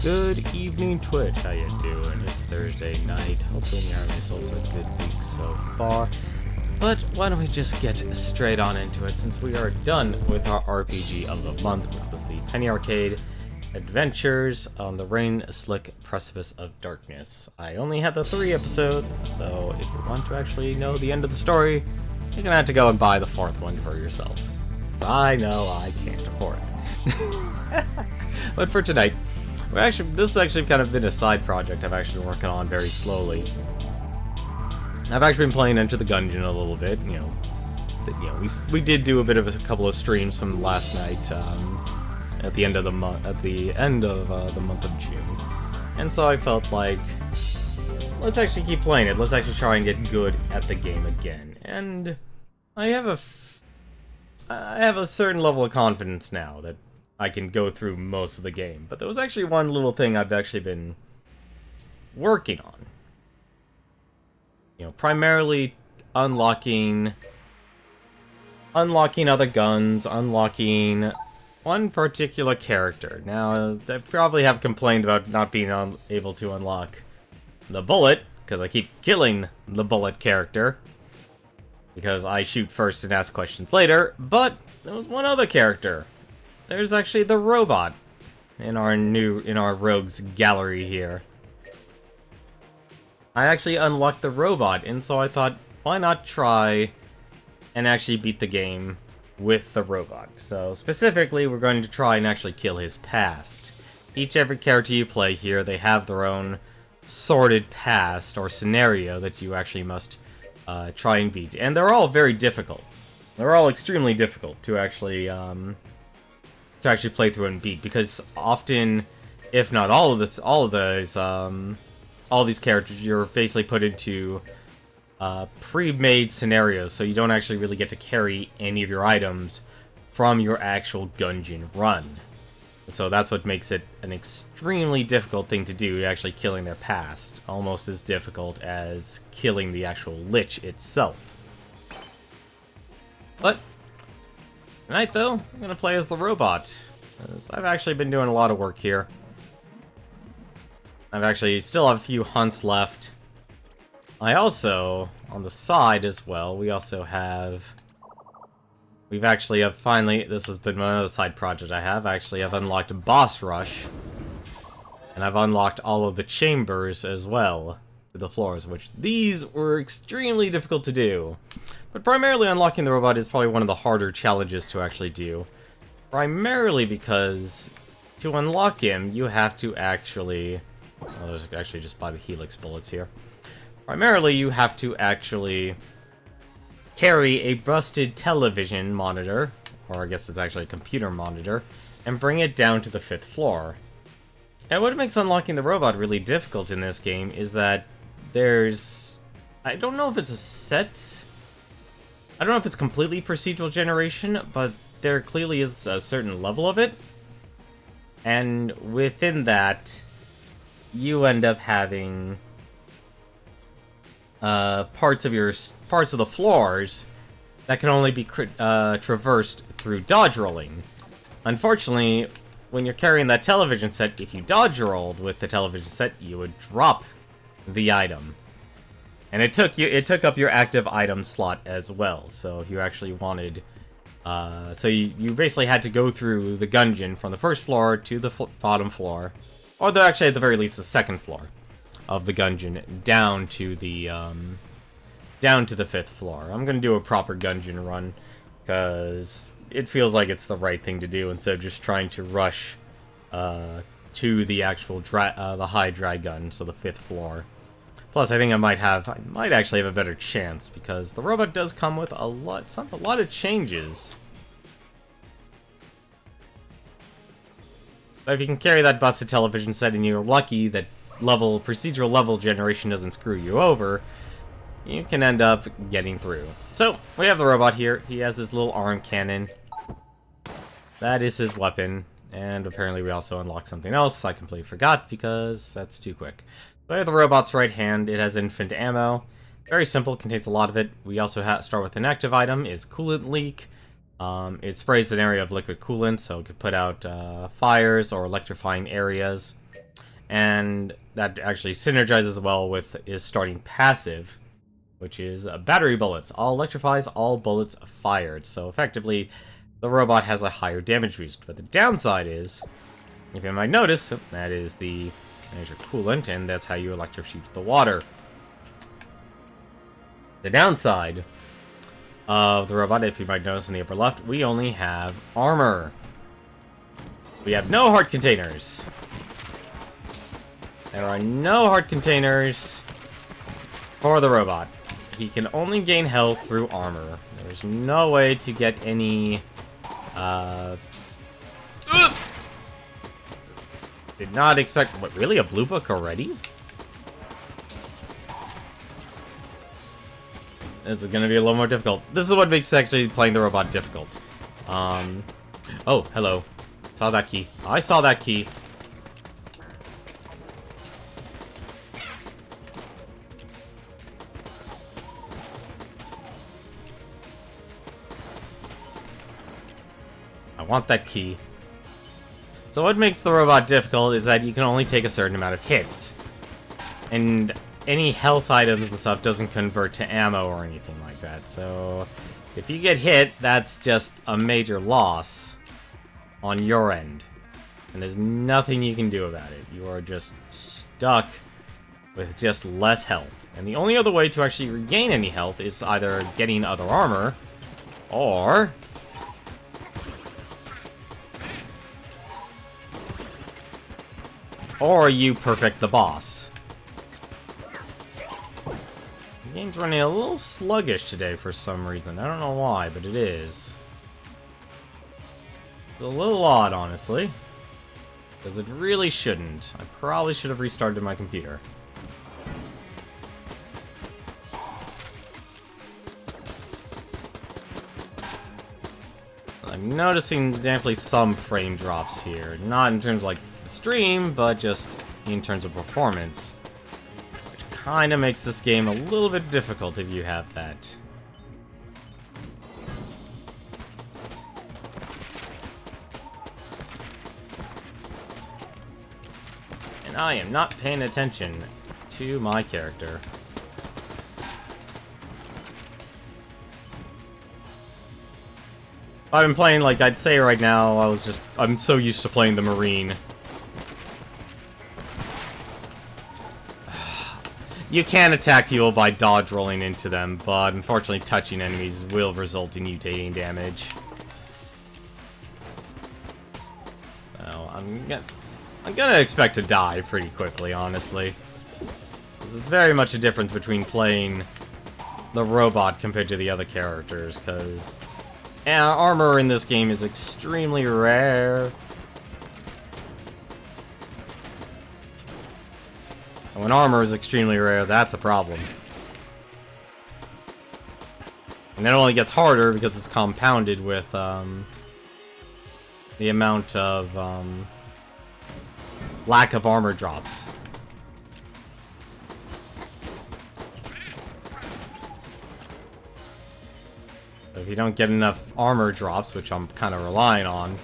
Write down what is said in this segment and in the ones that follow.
Good evening, Twitch. How you doing? It's Thursday night. Hopefully your results are a good week so far. But why don't we just get straight on into it, since we are done with our RPG of the month, which was the Penny Arcade Adventures on the Rain-Slick Precipice of Darkness. I only had the 3 episodes, so if you want to actually know the end of the story, you're gonna have to go and buy the 4th one for yourself. I know I can't afford it. But for tonight, this has actually kind of been a side project I've actually been working on very slowly. I've actually been playing into the Gungeon a little bit. We did do a bit of a couple of streams from last night at the end of the month, the month of June, and so I felt like let's actually keep playing it. Let's actually try and get good at the game again. And I have a certain level of confidence now that I can go through most of the game. But there was actually one little thing I've actually been working on. Primarily unlocking other guns, unlocking one particular character. Now, I probably have complained about not being able to unlock the Bullet, because I keep killing the Bullet character, because I shoot first and ask questions later. But there was one other character. There's actually the robot in our rogues gallery here. I actually unlocked the robot, and so I thought, why not try and actually beat the game with the robot? So specifically, we're going to try and actually kill his past. Every character you play here, they have their own sorted past or scenario that you actually must try and beat, and they're all very difficult. They're all extremely difficult to actually play through and beat, because often, if not all these characters, you're basically put into pre-made scenarios, so you don't actually really get to carry any of your items from your actual Gungeon run. And so that's what makes it an extremely difficult thing to do, actually killing their past. Almost as difficult as killing the actual Lich itself. But tonight, though, I'm going to play as the robot, because I've actually been doing a lot of work here. I've actually still have a few hunts left. I also, on the side as well, we've actually finally, this has been another side project I have, I've unlocked Boss Rush, and I've unlocked all of the chambers as well, to the floors, which these were extremely difficult to do. But primarily unlocking the robot is probably one of the harder challenges to actually do. Primarily because to unlock him, you have to actually... Well, there's actually just buy the Helix bullets here. Primarily, you have to actually carry a busted television monitor, or I guess it's actually a computer monitor, and bring it down to the 5th floor. And what makes unlocking the robot really difficult in this game is that there's... I don't know if it's a set... I don't know if it's completely procedural generation, but there clearly is a certain level of it. And within that, you end up having parts of the floors that can only be traversed through dodge rolling. Unfortunately, when you're carrying that television set, if you dodge rolled with the television set, you would drop the item. And it took up your active item slot as well. So if you actually wanted, so you basically had to go through the Gungeon from the 1st floor to the bottom floor, or actually at the very least the 2nd floor of the Gungeon, down to the 5th floor. I'm gonna do a proper Gungeon run because it feels like it's the right thing to do instead of just trying to rush to the actual the high dragon, so the 5th floor. Plus, I think I might actually have a better chance, because the robot does come with a lot of changes. But if you can carry that busted television set and you're lucky that procedural level generation doesn't screw you over, you can end up getting through. So, we have the robot here. He has his little arm cannon. That is his weapon. And apparently we also unlocked something else I completely forgot, because that's too quick. So I have the robot's right hand. It has infinite ammo. Very simple, contains a lot of it. We also start with an active item, is Coolant Leak. It sprays an area of liquid coolant, so it could put out fires or electrifying areas. And that actually synergizes well with his starting passive, which is battery bullets. All electrifies, all bullets fired. So effectively, the robot has a higher damage boost. But the downside is, if you might notice, that is there's your coolant, and that's how you electrocute the water. The downside of the robot, if you might notice in the upper left, we only have armor. We have no heart containers. There are no heart containers for the robot. He can only gain health through armor. There's no way to get any... Did not expect... What, really? A blue book already? This is going to be a little more difficult. This is what makes actually playing the robot difficult. Oh, hello. Saw that key. I saw that key. I want that key. So what makes the robot difficult is that you can only take a certain amount of hits. And any health items and stuff doesn't convert to ammo or anything like that. So if you get hit, that's just a major loss on your end. And there's nothing you can do about it. You are just stuck with just less health. And the only other way to actually regain any health is either getting other armor, or... you perfect the boss. The game's running a little sluggish today for some reason. I don't know why, but it is. It's a little odd, honestly. Because it really shouldn't. I probably should have restarted my computer. I'm noticing definitely some frame drops here. Not in terms of like the stream, but just in terms of performance. Which kind of makes this game a little bit difficult if you have that. And I am not paying attention to my character. I've been playing, like, I'd say right now, I'm so used to playing the Marine. You can attack people by dodge rolling into them, but unfortunately touching enemies will result in you taking damage. So, I'm gonna expect to die pretty quickly, honestly. It's very much a difference between playing the robot compared to the other characters, because armor in this game is extremely rare. And when armor is extremely rare, that's a problem. And it only gets harder because it's compounded with the amount of lack of armor drops. So if you don't get enough armor drops, which I'm kind of relying on,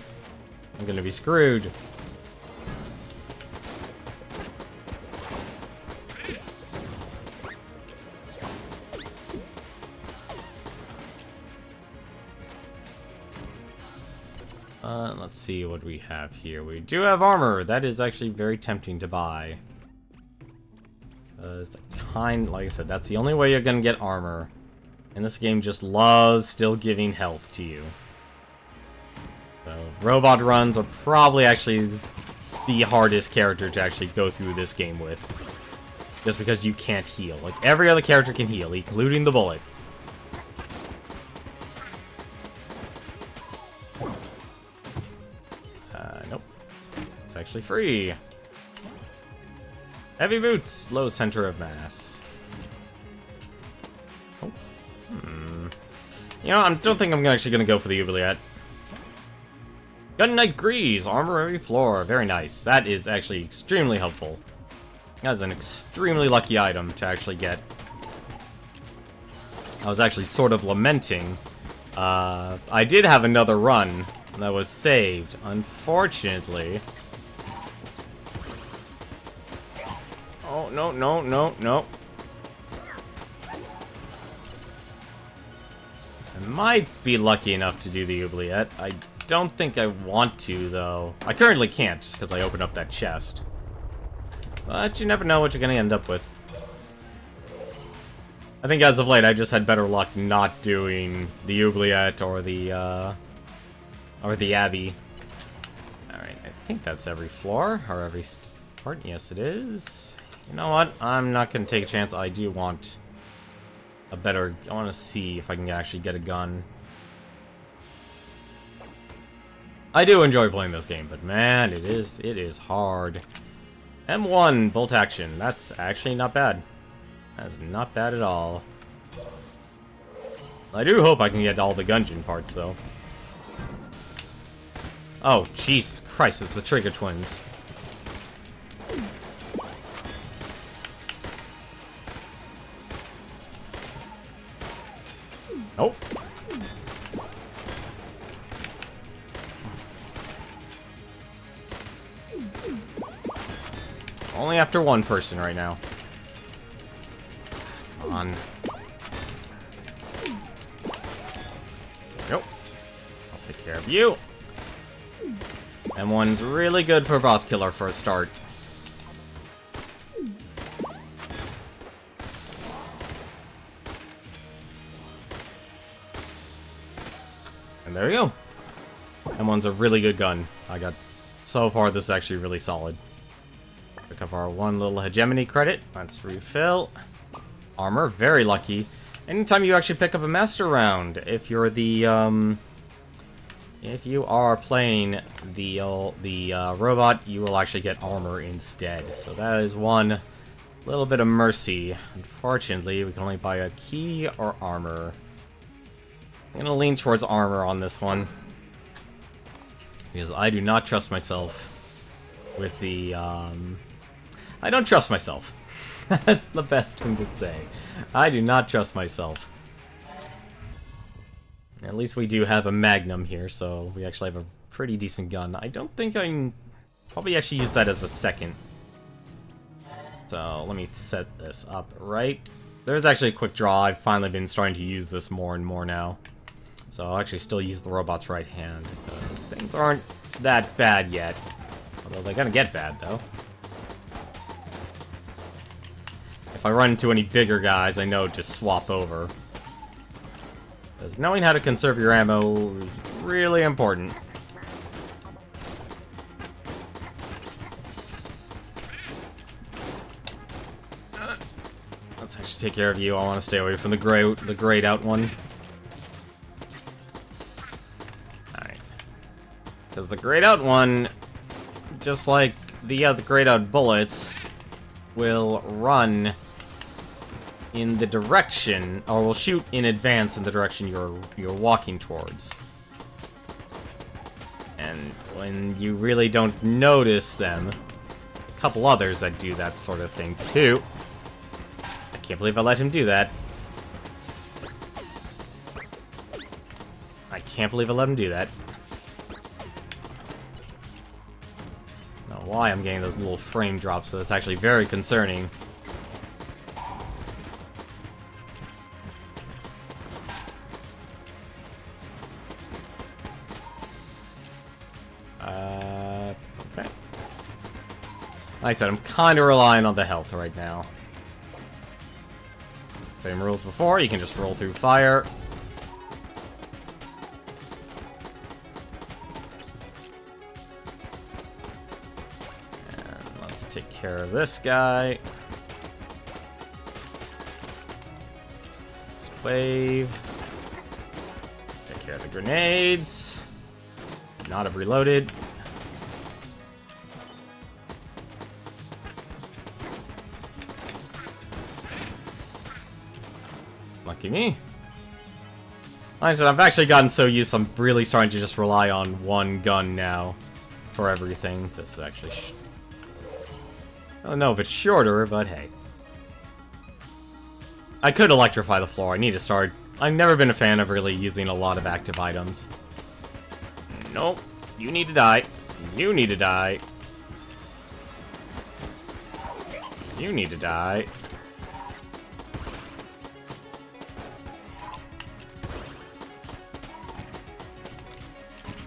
I'm gonna be screwed. Let's see what we have here. We do have armor. That is actually very tempting to buy. Because like I said, that's the only way you're gonna get armor. And this game just loves still giving health to you. So, robot runs are probably actually the hardest character to actually go through this game with. Just because you can't heal. Like, every other character can heal, including the bullet. Nope. It's actually free. Heavy boots, low center of mass. Oh. You know, I don't think I'm actually going to go for the oubliette. Gun Knight Grease, armor every floor. Very nice. That is actually extremely helpful. That is an extremely lucky item to actually get. I was actually sort of lamenting. I did have another run that was saved. Unfortunately, Oh, no, no, no, no. I might be lucky enough to do the oubliette. I don't think I want to, though. I currently can't, just because I opened up that chest. But you never know what you're going to end up with. I think as of late, I just had better luck not doing the oubliette or the Abbey. Alright, I think that's every floor, or every part. Yes, it is. You know what? I'm not going to take a chance. I do want a better... I want to see if I can actually get a gun. I do enjoy playing this game, but man, it is hard. M1, bolt action. That's actually not bad. That's not bad at all. I do hope I can get all the Gungeon parts, though. Oh, Jesus Christ, it's the Trigger Twins. Nope. Only after one person right now. Come on. Nope. I'll take care of you. M1's really good for boss killer for a start. And there you go. M1's a really good gun. So far, this is actually really solid. Pick up our one little hegemony credit. Let's refill. Armor, very lucky. Anytime you actually pick up a master round, if you're the, if you are playing the robot, you will actually get armor instead. So that is one little bit of mercy. Unfortunately, we can only buy a key or armor. I'm gonna lean towards armor on this one. Because I do not trust myself with the, I don't trust myself. That's the best thing to say. I do not trust myself. At least we do have a Magnum here, so we actually have a pretty decent gun. I don't think I can probably actually use that as a second. So let me set this up right. There's actually a quick draw. I've finally been starting to use this more and more now. So I'll actually still use the robot's right hand, because things aren't that bad yet. Although they're gonna get bad, though. If I run into any bigger guys, I know just swap over. Because knowing how to conserve your ammo is really important. Let's actually take care of you. I want to stay away from the grayed out one. Alright. Because the grayed out one, just like the grayed out bullets, will run in the direction, or will shoot in advance in the direction you're walking towards. And when you really don't notice them, a couple others that do that sort of thing too. I can't believe I let him do that. I can't believe I let him do that. I don't know why I'm getting those little frame drops, but that's actually very concerning. Okay. Like I said, I'm kind of relying on the health right now. Same rules before, you can just roll through fire. And let's take care of this guy. Let's wave. Take care of the grenades. Not have reloaded. Lucky me. Like I said, I've actually gotten so used, I'm really starting to just rely on one gun now for everything. This is actually... I don't know if it's shorter, but hey. I could electrify the floor. I need to start... I've never been a fan of really using a lot of active items. Nope. You need to die. You need to die. You need to die.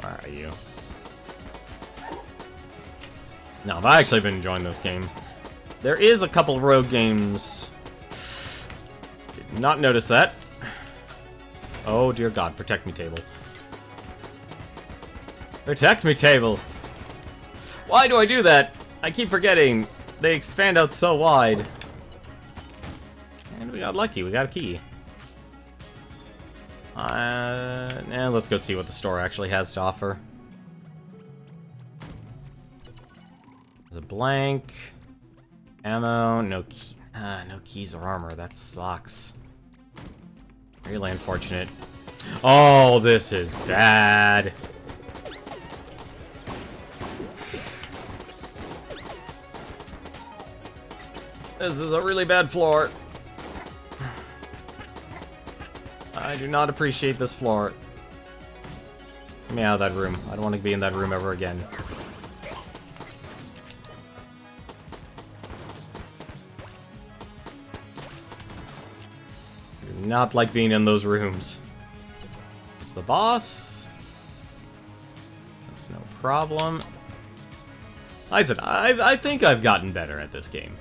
Where are you? No, I've actually been enjoying this game. There is a couple rogue games. Did not notice that. Oh dear God, protect me, table. Protect me, table. Why do I do that? I keep forgetting. They expand out so wide. And we got lucky, we got a key. Let's go see what the store actually has to offer. There's a blank. Ammo, no key. No keys or armor, that sucks. Really unfortunate. Oh, this is bad. This is a really bad floor. I do not appreciate this floor. Get me out of that room. I don't want to be in that room ever again. I do not like being in those rooms. It's the boss. That's no problem. Like I said, I think I've gotten better at this game.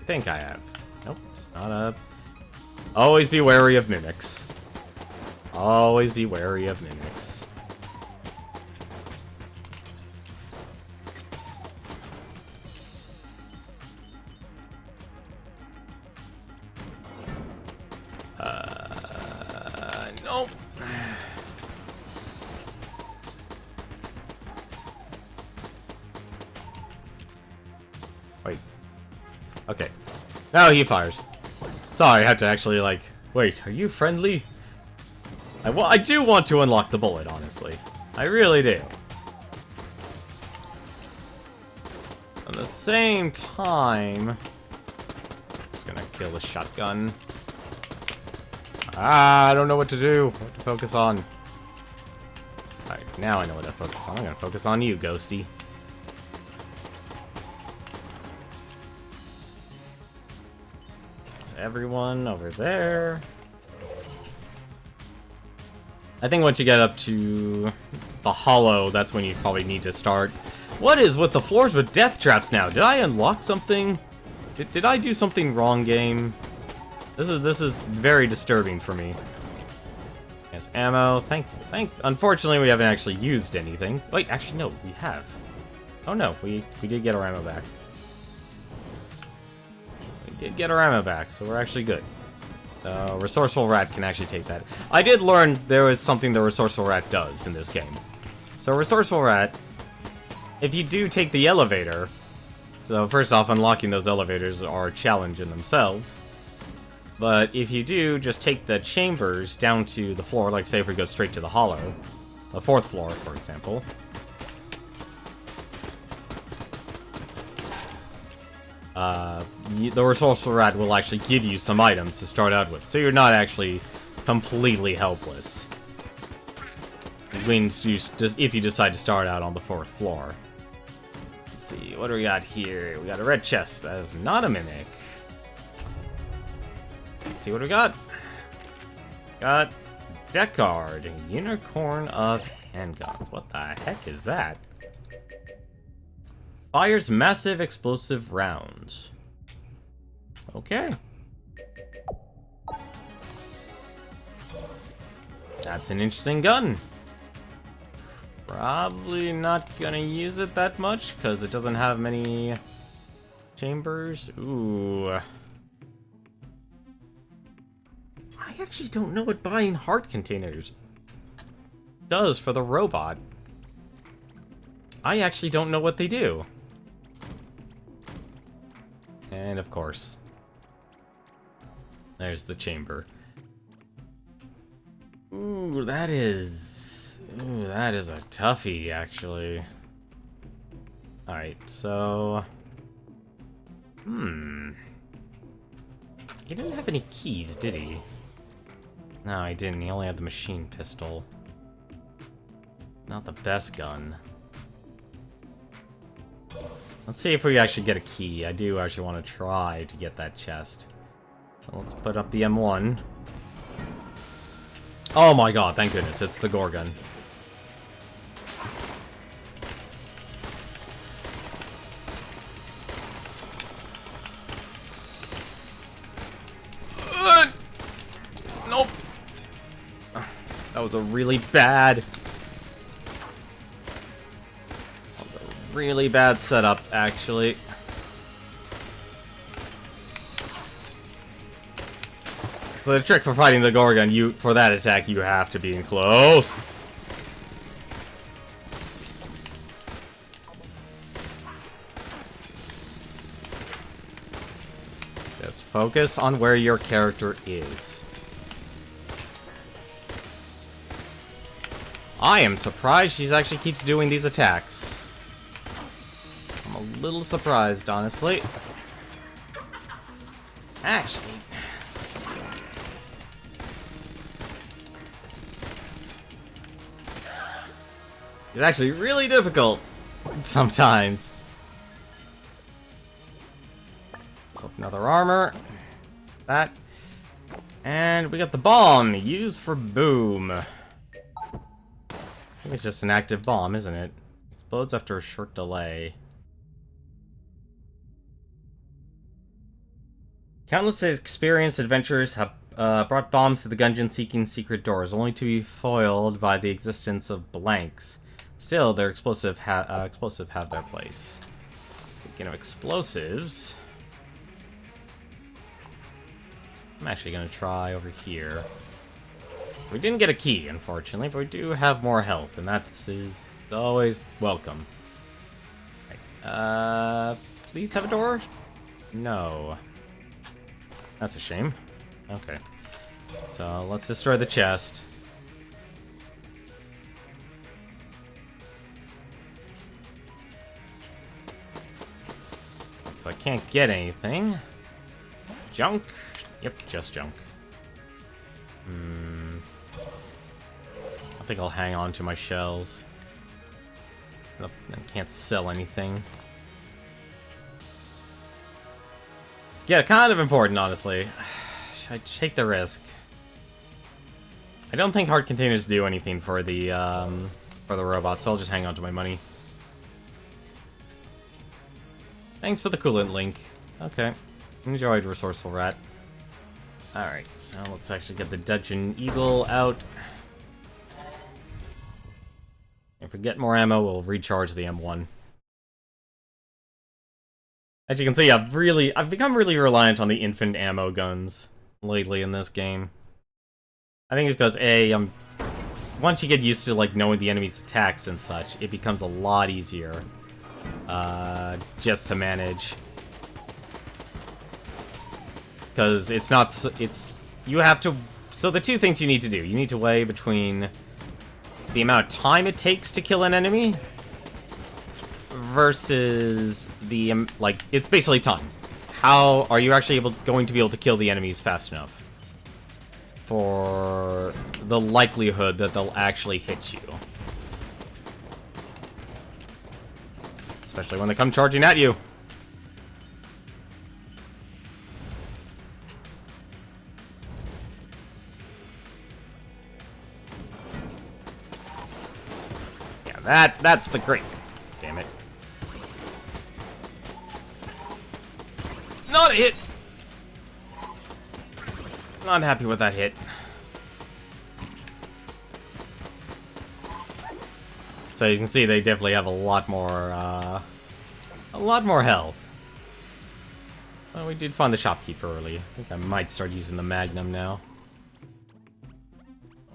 I think I have. Nope, it's not a... Always be wary of mimics. Always be wary of mimics. Nope. Wait. Okay. Now he fires. Sorry, I have to actually, like... Wait, are you friendly? I do want to unlock the bullet, honestly. I really do. At the same time... I'm just gonna kill the shotgun. I don't know what to do. What to focus on. Alright, now I know what to focus on. I'm gonna focus on you, Ghosty. That's everyone over there. I think once you get up to the hollow, that's when you probably need to start. What is with the floors with death traps now? Did I unlock something? Did I do something wrong, game? This is very disturbing for me. Yes, ammo. Unfortunately, we haven't actually used anything. Wait, actually, no, we have. Oh no, we did get our ammo back. We did get our ammo back, so we're actually good. Resourceful Rat can actually take that. I did learn there is something the Resourceful Rat does in this game. So Resourceful Rat, if you do take the elevator, so first off, unlocking those elevators are a challenge in themselves. But if you do, just take the chambers down to the floor, like say if we go straight to the hollow, the 4th floor, for example. The Resourceful Rat will actually give you some items to start out with, so you're not actually completely helpless if you decide to start out on the 4th floor. Let's see, what do we got here? We got a red chest. That is not a mimic. Let's see what we got. Got deck card, Unicorn of Handguns. What the heck is that? Fires massive explosive rounds. Okay. That's an interesting gun. Probably not gonna use it that much because it doesn't have many chambers. Ooh. I actually don't know what buying heart containers does for the robot. I actually don't know what they do. And of course, there's the chamber. Ooh, that is a toughie, actually. Alright, so... He didn't have any keys, did he? No, he didn't. He only had the machine pistol. Not the best gun. Let's see if we actually get a key. I do actually want to try to get that chest. So let's put up the M1. Oh my god, thank goodness, it's the Gorgon. Nope. That was a really bad... Really bad setup, actually. So the trick for fighting the Gorgon, for that attack, you have to be in close. Just focus on where your character is. I am surprised she actually keeps doing these attacks. I'm a little surprised, honestly. Actually... It's actually really difficult sometimes. Let's open another armor. That. And we got the bomb. Used for boom. I think it's just an active bomb, isn't it? Explodes after a short delay. Countless experienced adventurers have brought bombs to the Gungeon seeking secret doors, only to be foiled by the existence of blanks. Still, their explosive have their place. Speaking of explosives, I'm actually going to try over here. We didn't get a key, unfortunately, but we do have more health, and is always welcome. Right. Please have a door? No. That's a shame. Okay. So, let's destroy the chest. So I can't get anything. Junk? Yep, just junk. I think I'll hang on to my shells. I can't sell anything. Yeah, kind of important, honestly. Should I take the risk? I don't think hard containers do anything for the robots, so I'll just hang on to my money. Thanks for the coolant link. Okay. Enjoyed, Resourceful Rat. Alright, so let's actually get the Dungeon Eagle out. If we get more ammo, we'll recharge the M1. As you can see, I've become really reliant on the infinite ammo guns lately in this game. I think it's because once you get used to like knowing the enemy's attacks and such, it becomes a lot easier just to manage. Because you have to, so the two things you need to do, you need to weigh between the amount of time it takes to kill an enemy versus the, like, it's basically time. How are you actually going to be able to kill the enemies fast enough for the likelihood that they'll actually hit you? Especially when they come charging at you. Yeah, that's the great. Damn it. Not a hit! Not happy with that hit. So you can see they definitely have a lot more health. Well, we did find the shopkeeper early. I think I might start using the Magnum now.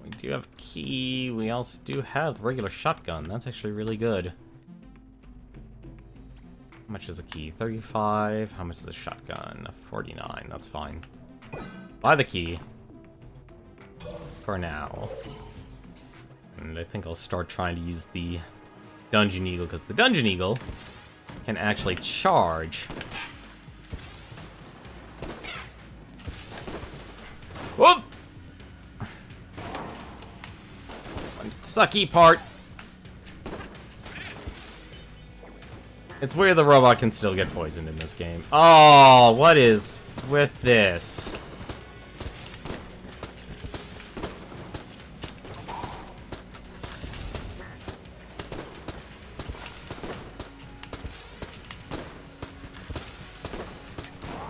We do have a key. We also do have the regular shotgun. That's actually really good. How much is a key? 35. How much is a shotgun? 49. That's fine. Buy the key. For now. And I think I'll start trying to use the Dungeon Eagle, because the Dungeon Eagle can actually charge. Whoop! One sucky part. It's weird the robot can still get poisoned in this game. Oh, what is with this?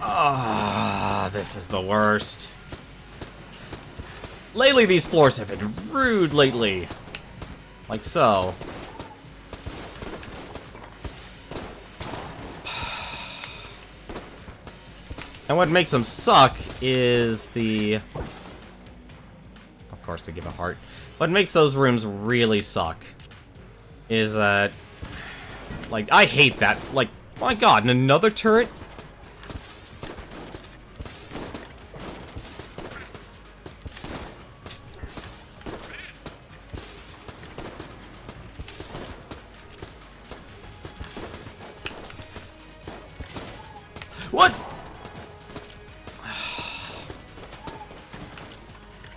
Ah, this is the worst. Lately, these floors have been rude lately. Like so. And what makes them suck is the... Of course they give a heart. What makes those rooms really suck is that... Like, I hate that. Like, my god, and another turret? What?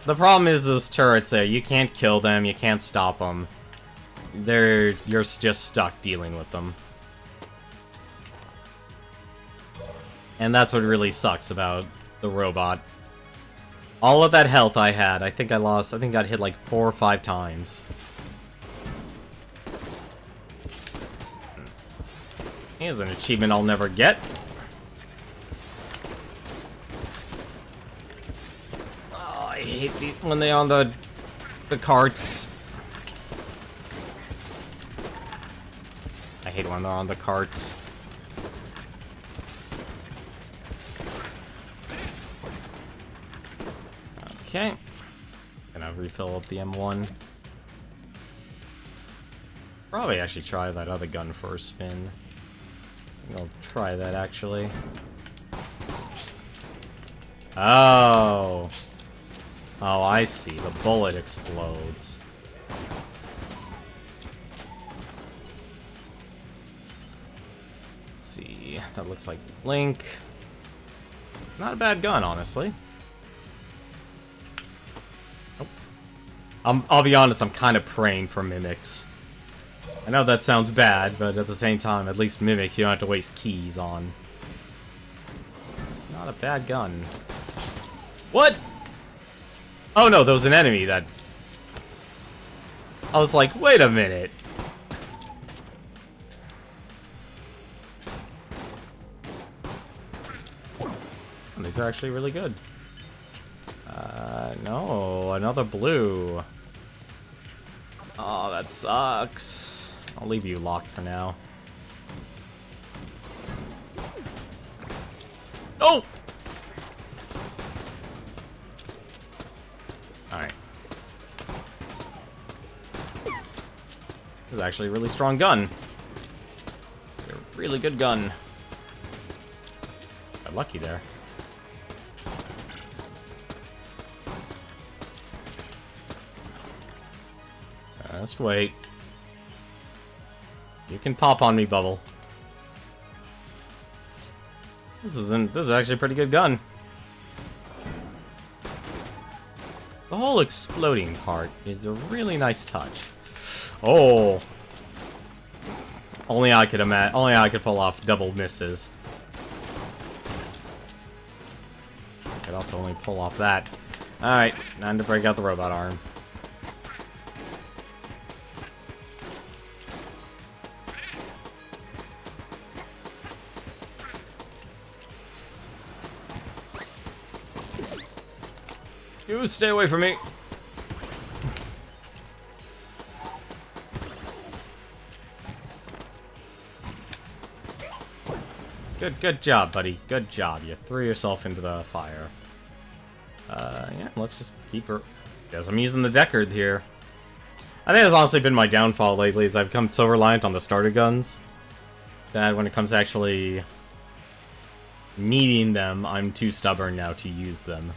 The problem is those turrets there. You can't kill them. You can't stop them. You're just stuck dealing with them. And that's what really sucks about the robot. All of that health I had, I think I got hit like 4 or 5 times. Here's an achievement I'll never get. I hate these when they're on the carts. I hate when they're on the carts. Okay. Gonna refill up the M1. Probably actually try that other gun for a spin. I'll try that actually. Oh. Oh, I see. The bullet explodes. Let's see. That looks like Link. Not a bad gun, honestly. Nope. I'll be honest, I'm kind of praying for mimics. I know that sounds bad, but at the same time, at least mimics you don't have to waste keys on. It's not a bad gun. What? Oh no, there was an enemy that... I was like, wait a minute. And these are actually really good. No, another blue. Oh, that sucks. I'll leave you locked for now. Oh! Alright. This is actually a really strong gun. A really good gun. Got lucky there. Just wait. You can pop on me, Bubble. This is actually a pretty good gun. The whole exploding part is a really nice touch. Oh. Only I could pull off double misses. I could also only pull off that. Alright, time to break out the robot arm. You stay away from me. Good job, buddy. Good job. You threw yourself into the fire. Yeah, let's just keep her. Guess I'm using the Deckard here. I think that's honestly been my downfall lately, is I've become so reliant on the starter guns that when it comes to actually needing them, I'm too stubborn now to use them.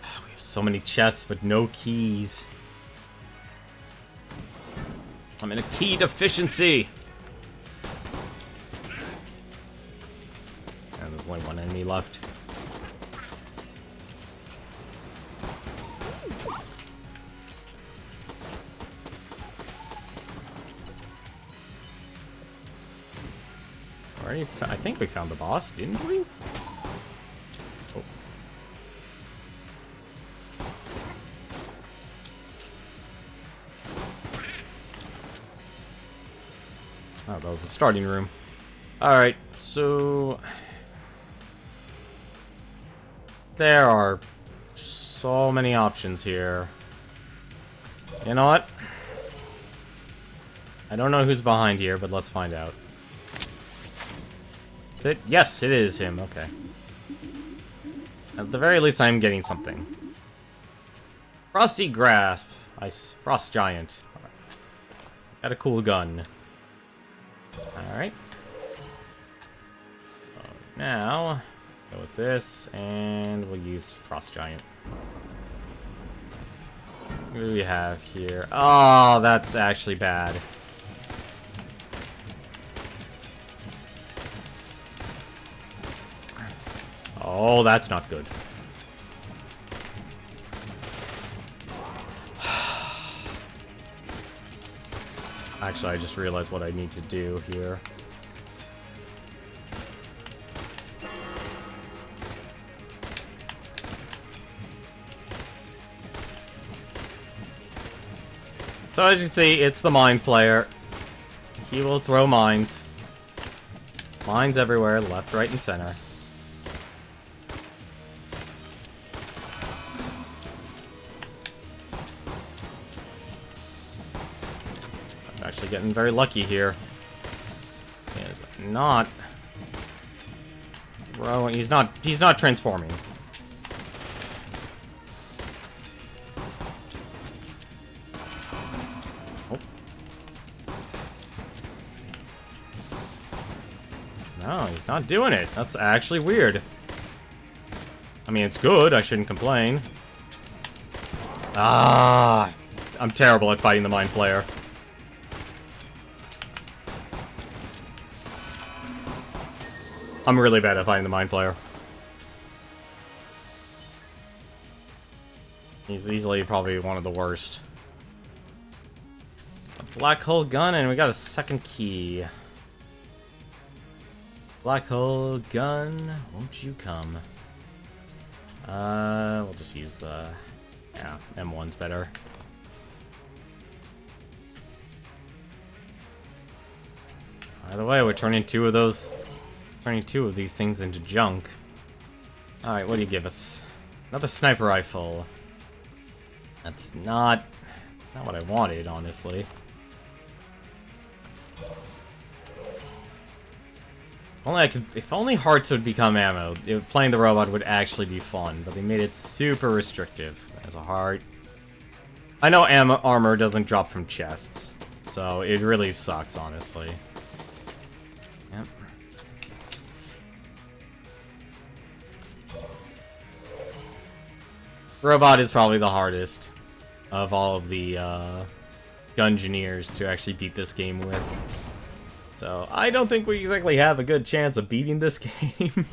We have so many chests, but no keys. I'm in a key deficiency. And there's only one enemy left. I think we found the boss, didn't we? Oh. Oh, that was the starting room. Alright, so... there are so many options here. You know what? I don't know who's behind here, but let's find out. Is it? Yes, it is him. Okay. At the very least, I'm getting something. Frosty Grasp. Ice. Frost Giant. Right. Got a cool gun. Alright. So now, go with this, and we'll use Frost Giant. What do we have here? Oh, that's actually bad. Oh, that's not good. Actually, I just realized what I need to do here. So as you see, it's the Mine Flayer. He will throw mines. Mines everywhere, left, right, and center. I'm actually getting very lucky here. He is not throwing. He's not transforming. No, he's not doing it. That's actually weird. I mean, it's good. I shouldn't complain. Ah, I'm terrible at fighting the Mind Flayer. I'm really bad at fighting the Mind Flayer. He's easily probably one of the worst. A black hole gun, and we got a second key. Black hole gun, won't you come? We'll just use the... yeah, M1's better. By the way, we're turning two of these things into junk. Alright, what do you give us? Another sniper rifle. That's not what I wanted, honestly. If only hearts would become ammo, playing the robot would actually be fun, but they made it super restrictive as a heart. I know armor doesn't drop from chests, so it really sucks, honestly. Yep. Robot is probably the hardest of all of the Gungeoneers to actually beat this game with. So, I don't think we exactly have a good chance of beating this game.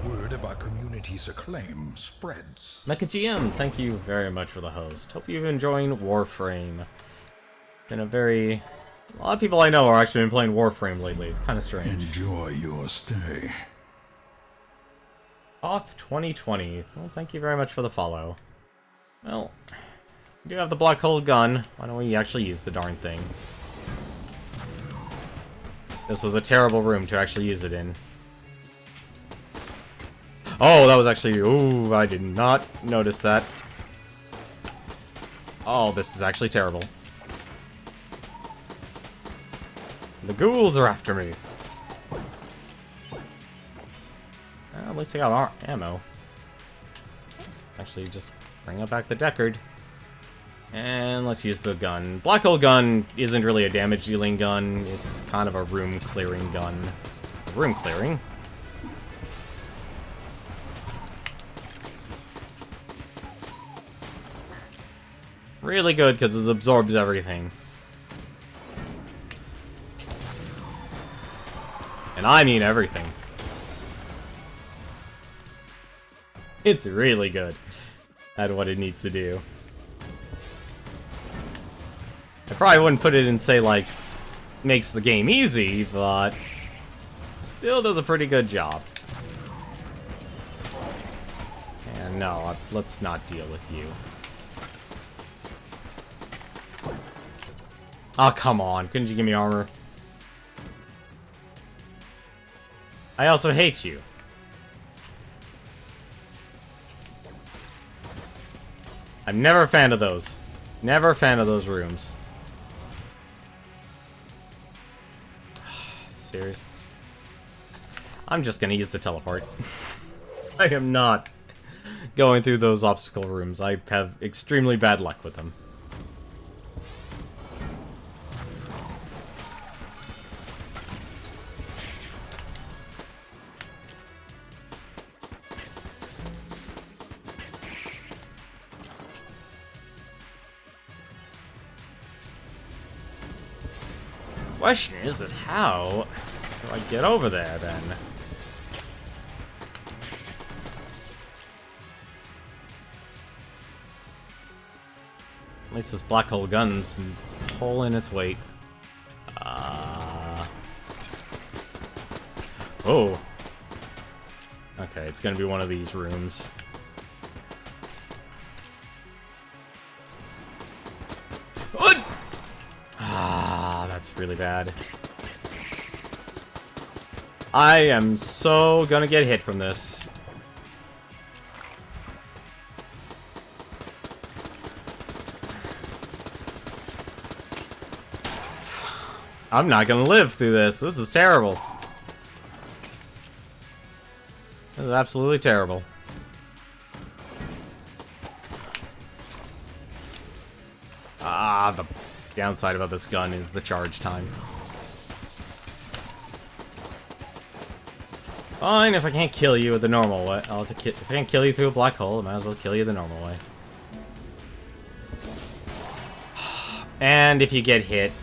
Word of our community's acclaim spreads. Mecha GM, thank you very much for the host. Hope you've been enjoying Warframe. Been a lot of people I know are actually been playing Warframe lately. It's kind of strange. Enjoy your stay. Off 2020. Well, thank you very much for the follow. Well, we do have the black hole gun. Why don't we actually use the darn thing? This was a terrible room to actually use it in. Oh, that was actually... ooh, I did not notice that. Oh, this is actually terrible. The ghouls are after me. Well, at least I got our ammo. Let's actually just bring up back the Deckard. And let's use the gun. Black hole gun isn't really a damage dealing gun. It's kind of a room clearing gun. Room clearing? Really good because it absorbs everything. And I mean everything. It's really good at what it needs to do. I probably wouldn't put it in, say, like, makes the game easy, but Still does a pretty good job. And no, let's not deal with you. Oh, come on. Couldn't you give me armor? I also hate you. I'm never a fan of those. Never a fan of those rooms. Serious? I'm just gonna use the teleport. I am not going through those obstacle rooms. I have extremely bad luck with them. Question is how do I get over there then? At least this black hole gun's pulling its weight. Oh. Okay, it's gonna be one of these rooms. That's really bad. I am so gonna get hit from this. I'm not gonna live through this. This is terrible. This is absolutely terrible. The downside about this gun is the charge time. Fine, if I can't kill you the normal way. If I can't kill you through a black hole, I might as well kill you the normal way. And if you get hit...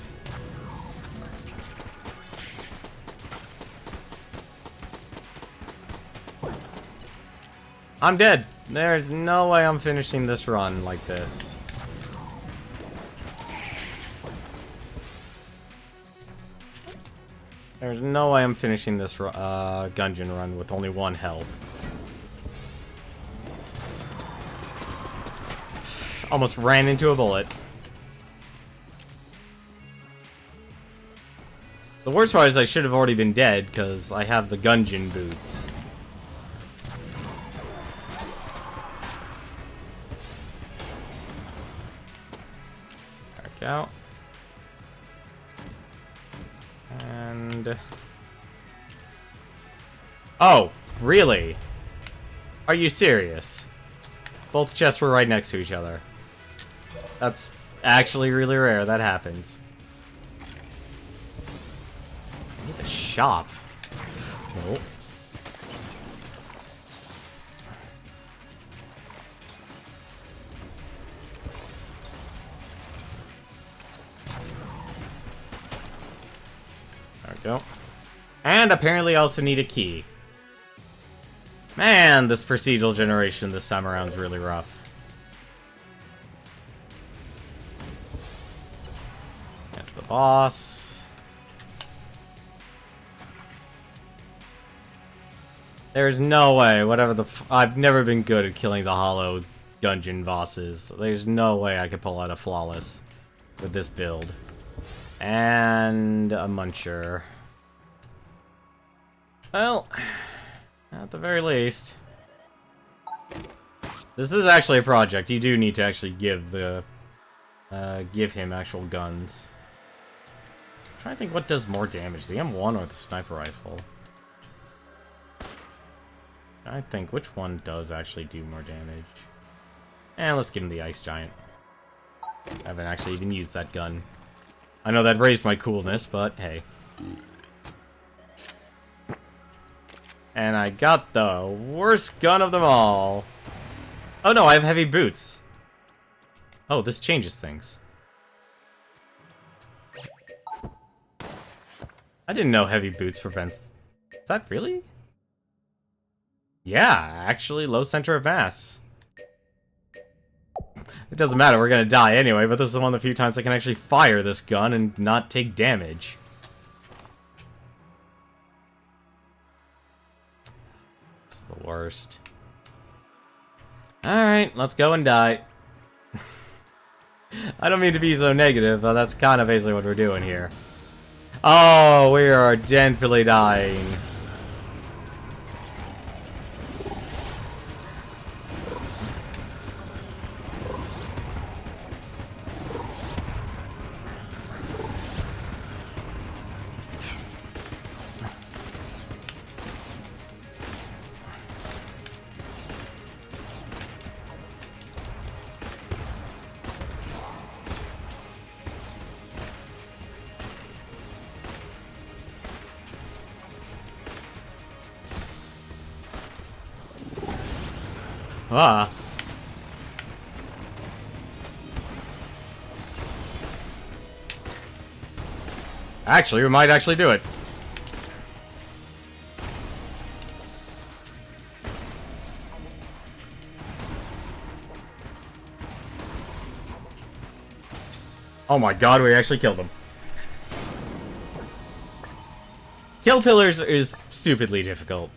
I'm dead! There's no way I'm finishing this run like this. There's no way I'm finishing this Gungeon run with only 1 health. Almost ran into a bullet. The worst part is I should have already been dead, because I have the Gungeon boots. Back out. And... Oh, really? Are you serious? Both chests were right next to each other. That's actually really rare. That happens. I need the shop. Nope. There we go. And apparently I also need a key. Man, this procedural generation this time around is really rough. That's the boss. There's no way, I've never been good at killing the hollow Gungeon bosses. There's no way I could pull out a flawless with this build. And a muncher. Well, at the very least, this is actually a project. You do need to actually give him actual guns. I'm trying to think what does more damage, the M1 or the sniper rifle. I think which one does actually do more damage. And let's give him the ice giant. I haven't actually even used that gun. I know that raised my coolness, but hey. And I got the worst gun of them all. Oh no, I have heavy boots. Oh, this changes things. I didn't know heavy boots prevents... Is that really? Yeah, actually, low center of mass. It doesn't matter, we're gonna die anyway, but this is one of the few times I can actually fire this gun and not take damage. the worst. Alright, let's go and die. I don't mean to be so negative, but that's kind of basically what we're doing here. Oh, we are definitely dying. Ah. Actually, we might actually do it. Oh my god, we actually killed him. Kill pillars is stupidly difficult.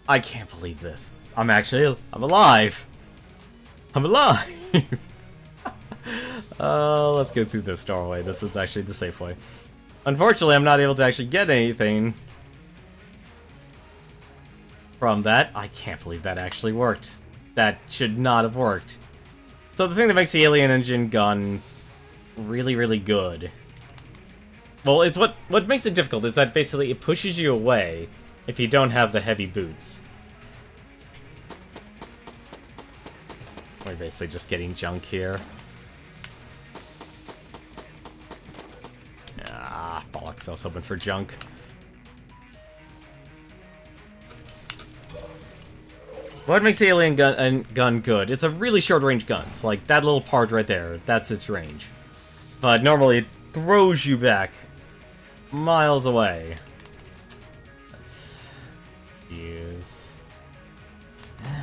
I can't believe this. I'm alive. I'm alive. Let's go through this doorway. This is actually the safe way. Unfortunately, I'm not able to actually get anything from that. I can't believe that actually worked. That should not have worked. So the thing that makes the alien engine gun really, really good. Well, it's what makes it difficult is that basically it pushes you away if you don't have the heavy boots. We're basically just getting junk here. Ah, bollocks, I was hoping for junk. What makes the alien gun good? It's a really short-range gun. So, like, that little part right there, that's its range. But normally it throws you back miles away. Let's use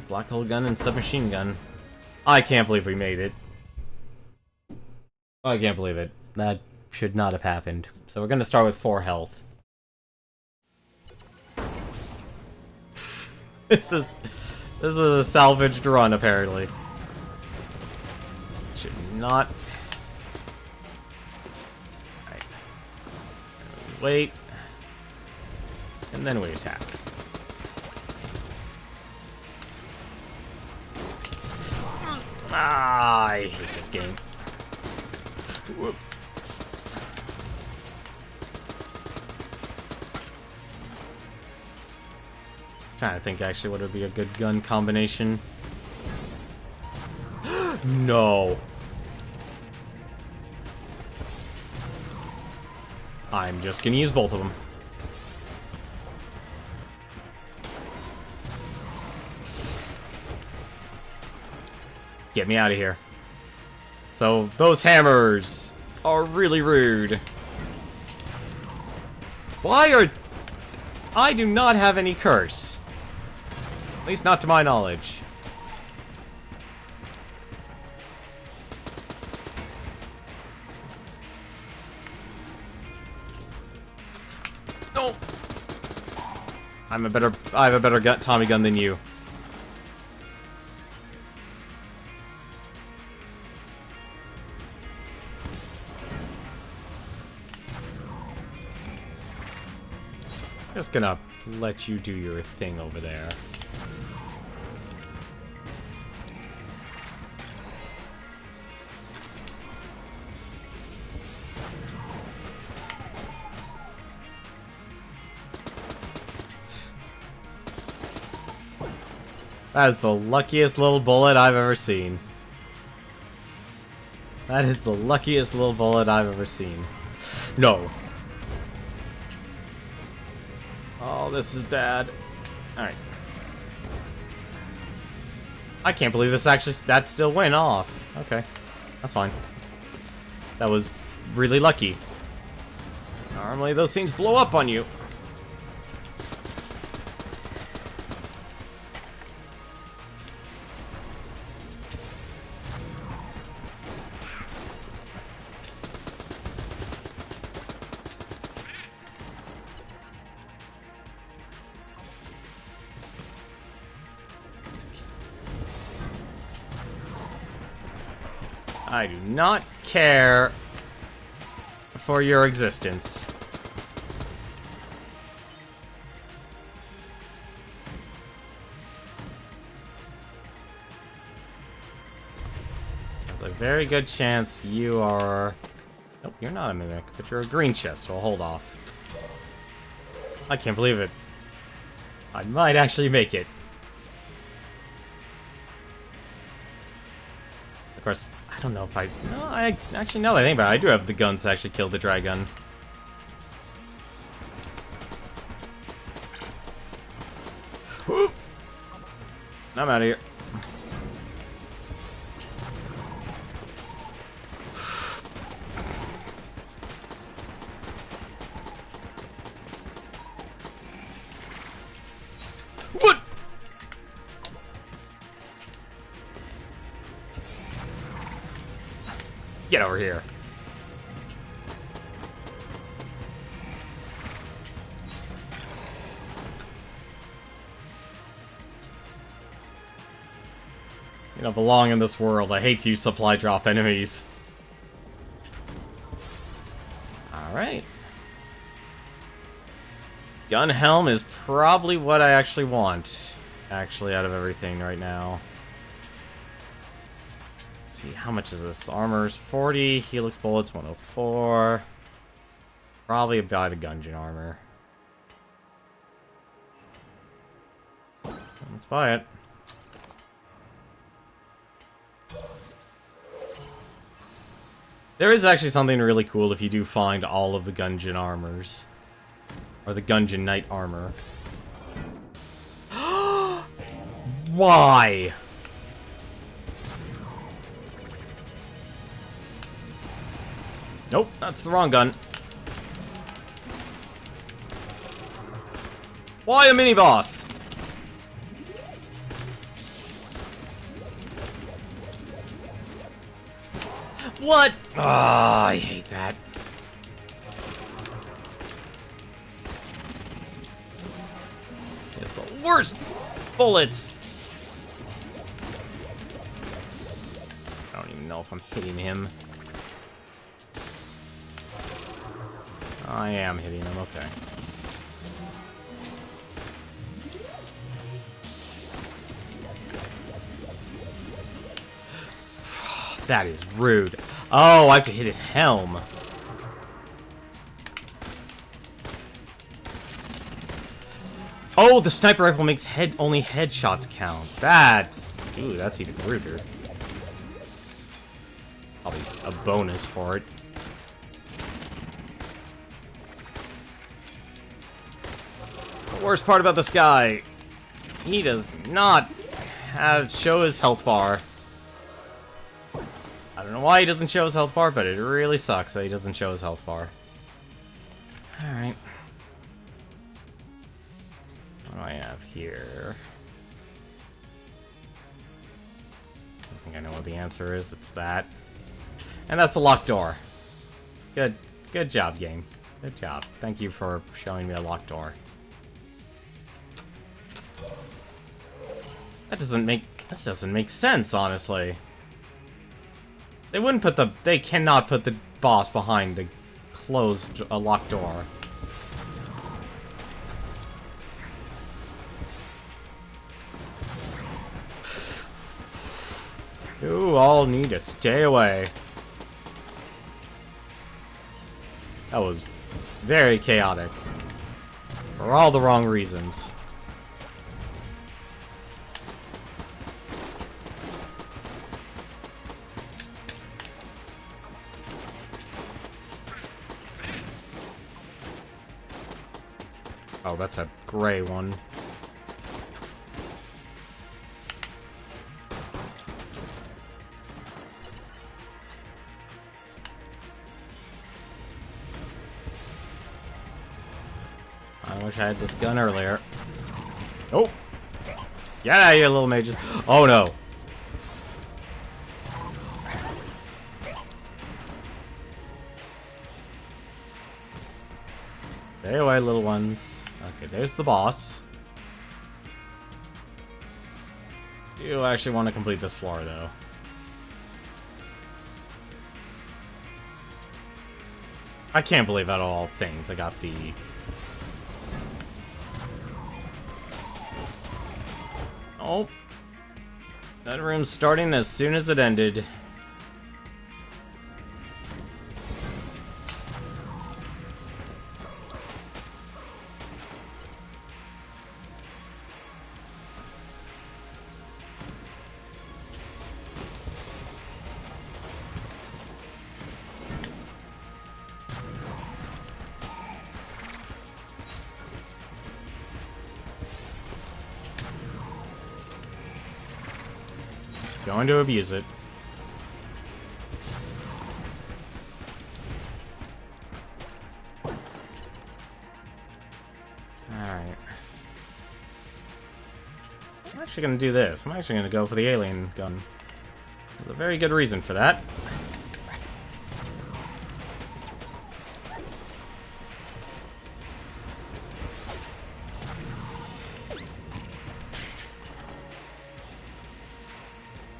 black hole gun and submachine gun. I can't believe we made it. I can't believe it. That should not have happened. So we're gonna start with 4 health. This is a salvaged run, apparently. Should not. Right. Wait. And then we attack. Ah, I hate this game. Whoop. Trying to think actually what would be a good gun combination. No. I'm just gonna use both of them. Get me out of here. So, those hammers are really rude. Why are... I do not have any curse. At least not to my knowledge. No! I have a better Tommy gun than you. Just gonna let you do your thing over there. That is the luckiest little bullet I've ever seen. That is the luckiest little bullet I've ever seen. No. Oh, this is bad. Alright. I can't believe that still went off. Okay. That's fine. That was really lucky. Normally those things blow up on you. I do not care for your existence. There's a very good chance you are... Nope, you're not a mimic, but you're a green chest, so I'll hold off. I can't believe it. I might actually make it. Of course, I don't know if I... No, I actually, now that I think about it, I do have the guns to actually kill the dragon. I'm out of here. What? Get over here. You don't belong in this world. I hate you, supply drop enemies. Alright. Gun helm is probably what I actually want. Actually, out of everything right now. Let's see, how much is this? Armor's 40, Helix bullets 104. Probably about a Gungeon armor. Let's buy it. There is actually something really cool if you do find all of the Gungeon armors. Or the Gungeon Knight armor. Why? Nope, that's the wrong gun. Why a mini-boss? What? Ah, I hate that. It's the worst bullets. I don't even know if I'm hitting him. I am hitting him, okay. That is rude. Oh, I have to hit his helm. Oh, the sniper rifle makes only headshots count. That's... Ooh, that's even ruder. Probably a bonus for it. The worst part about this guy, he does not show his health bar. I don't know why he doesn't show his health bar, but it really sucks that he doesn't show his health bar. Alright. What do I have here? I think I know what the answer is. It's that. And that's a locked door. Good job, game. Good job. Thank you for showing me a locked door. This doesn't make sense, honestly. They cannot put the boss behind a locked door. You all need to stay away. That was very chaotic. For all the wrong reasons. Oh, that's a gray one. I wish I had this gun earlier. Oh! Get out of here, little mages. Oh, no. Stay away, little ones. Okay, there's the boss. Do you actually want to complete this floor, though? I can't believe out of all things I got the... Oh. That room's starting as soon as it ended. Going to abuse it. Alright. I'm actually going to do this. I'm actually going to go for the alien gun. There's a very good reason for that.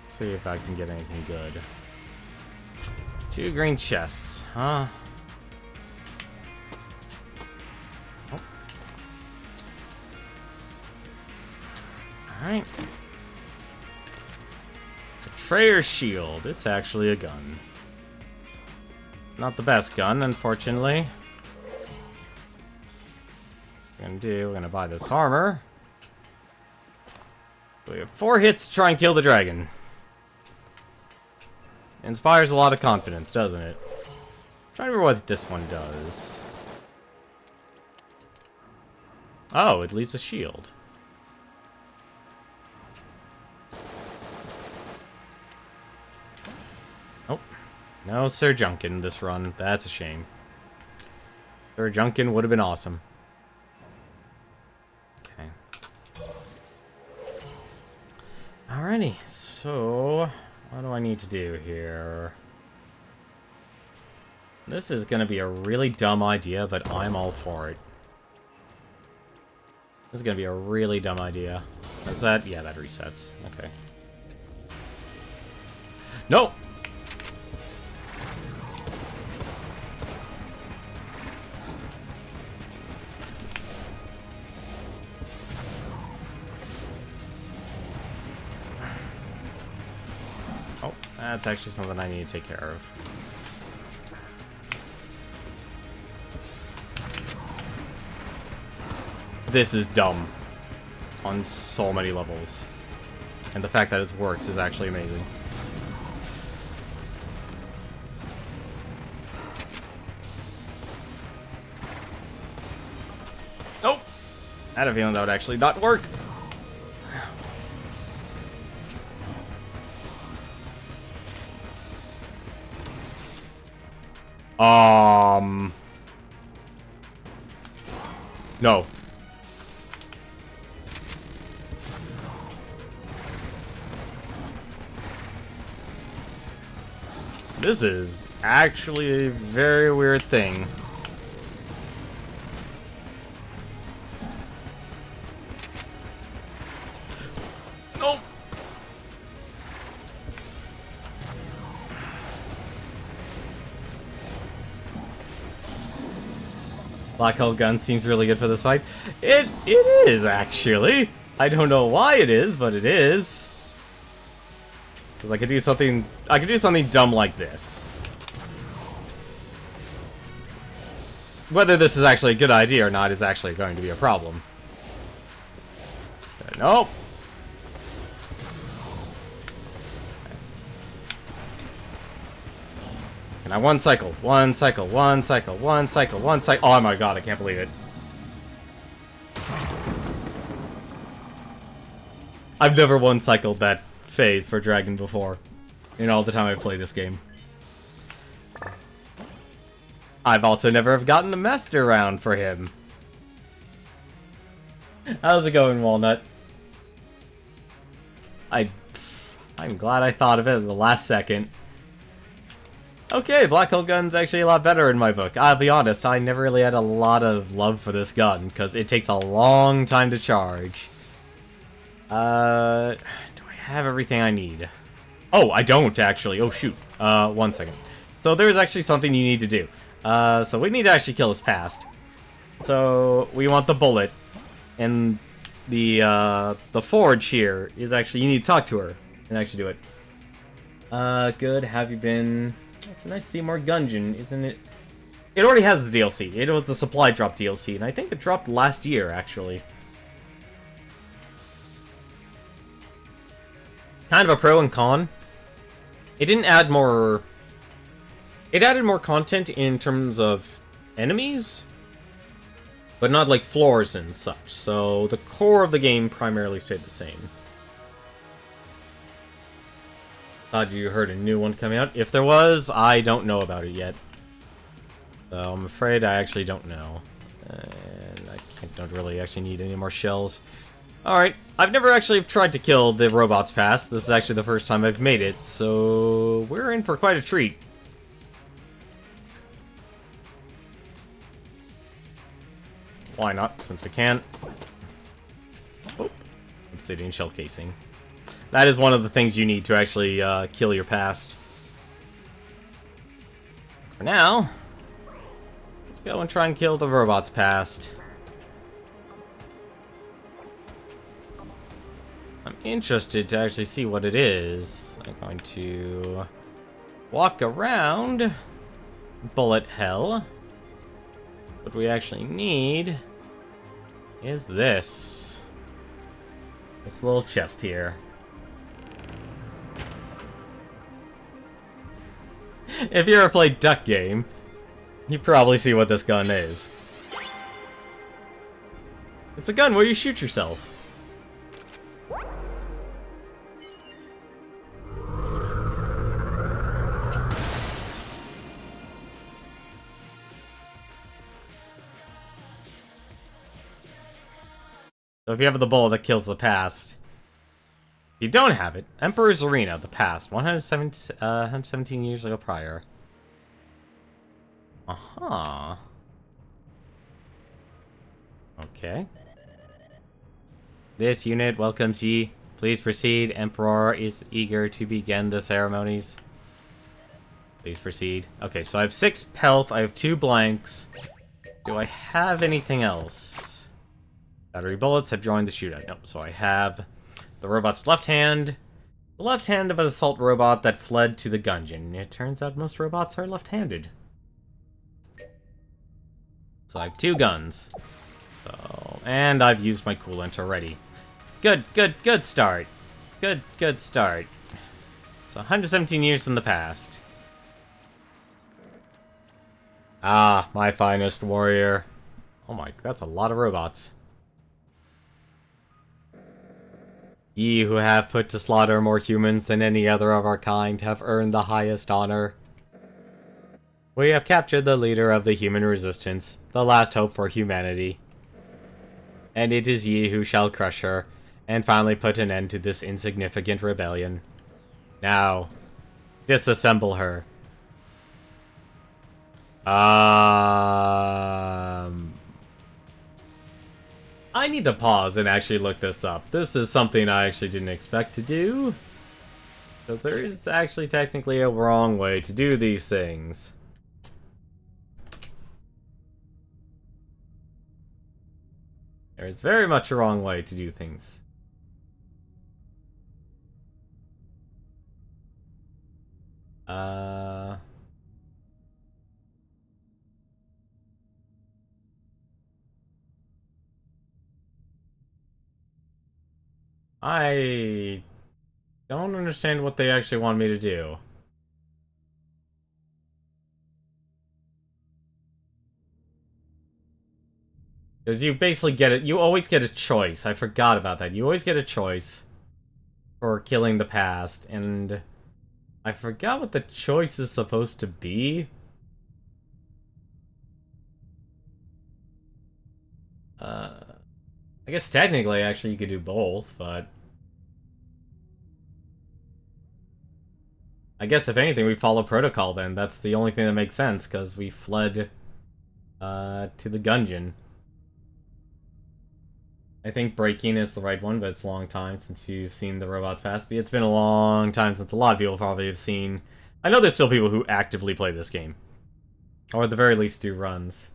See if I can get anything good. 2 green chests, huh? Oh. Alright. Betrayer's shield. It's actually a gun. Not the best gun, unfortunately. We're gonna buy this armor. We have 4 hits to try and kill the dragon. Inspires a lot of confidence, doesn't it? I'm trying to remember what this one does. Oh, it leaves a shield. Oh. No Sir Junkin this run. That's a shame. Sir Junkin would have been awesome. Okay. Alrighty, so... what do I need to do here? This is gonna be a really dumb idea, but I'm all for it. This is gonna be a really dumb idea. Is that? Yeah, that resets. Okay. No! Oh, that's actually something I need to take care of. This is dumb on so many levels. And the fact that it works is actually amazing. Nope! I had a feeling that would actually not work. No. This is actually a very weird thing. Nope. Black hole gun seems really good for this fight. It is actually. I don't know why it is, but it is. Because I could do something dumb like this. Whether this is actually a good idea or not is actually going to be a problem. Nope. And I one cycle. Oh my god, I can't believe it. I've never one cycled that phase for Dragon before, in all the time I've played this game. I've also never have gotten the master round for him. How's it going, Walnut? I'm glad I thought of it at the last second. Okay, Black Hole Gun's actually a lot better in my book. I'll be honest, I never really had a lot of love for this gun, because it takes a long time to charge. Do I have everything I need? Oh, I don't, actually. Oh, shoot. 1 second. So there's actually something you need to do. So we need to actually kill his past. So we want the bullet, and the forge here is actually, you need to talk to her and actually do it. Good. Have you been? It's nice to see more Gungeon, isn't it? It already has the DLC. It was the supply drop DLC, and I think it dropped last year actually. Kind of a pro and con. It didn't add more. It added more content in terms of enemies, but not like floors and such. So the core of the game primarily stayed the same. Thought you heard a new one coming out. If there was, I don't know about it yet. So I'm afraid I actually don't know. And I don't really actually need any more shells. Alright, I've never actually tried to kill the robots past. This is actually the first time I've made it, so we're in for quite a treat. Why not, since we can. Oh, obsidian shell casing. That is one of the things you need to actually kill your past. For now, let's go and try and kill the robots past. I'm interested to actually see what it is. I'm going to walk around bullet hell. What we actually need is this. This little chest here. If you ever played Duck Game, you probably see what this gun is. It's a gun where you shoot yourself. So if you have the bullet that kills the past. If you don't have it, Emperor's Arena, the past, 117 years ago prior. Uh-huh. Okay. This unit welcomes ye. Please proceed. Emperor is eager to begin the ceremonies. Please proceed. Okay, so I have 6 health, I have 2 blanks. Do I have anything else? Battery bullets have joined the shootout. Nope, so I have the robot's left hand. The left hand of an assault robot that fled to the Gungeon. It turns out most robots are left-handed. So I have 2 guns. So, and I've used my coolant already. Good start. Good start. So 117 years in the past. Ah, my finest warrior. Oh my, that's a lot of robots. Ye who have put to slaughter more humans than any other of our kind have earned the highest honor. We have captured the leader of the human resistance, the last hope for humanity. And it is ye who shall crush her, and finally put an end to this insignificant rebellion. Now, disassemble her. I need to pause and actually look this up. This is something I actually didn't expect to do. Because there is actually technically a wrong way to do these things. There is very much a wrong way to do things. I don't understand what they actually want me to do. Because you basically get it, you always get a choice. I forgot about that. You always get a choice for killing the past, and I forgot what the choice is supposed to be. I guess technically, actually, you could do both, but I guess if anything, we follow protocol then. That's the only thing that makes sense, because we fled to the Gungeon. I think breaking is the right one, but it's a long time since you've seen the robots past. It's been a long time since a lot of people probably have seen. I know there's still people who actively play this game. Or at the very least do runs.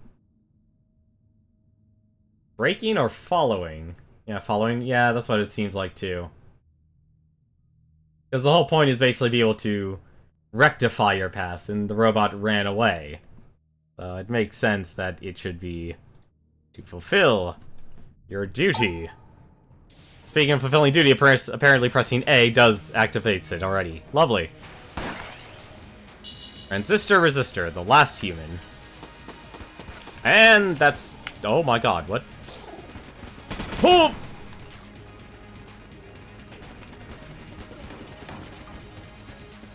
Braking or following? Yeah, following. Yeah, that's what it seems like too. Because the whole point is basically be able to rectify your pass, and the robot ran away. So it makes sense that it should be to fulfill your duty. Speaking of fulfilling duty, apparently pressing A does activates it already. Lovely. Transistor Resistor, the last human. And that's... oh my god, what? Oh!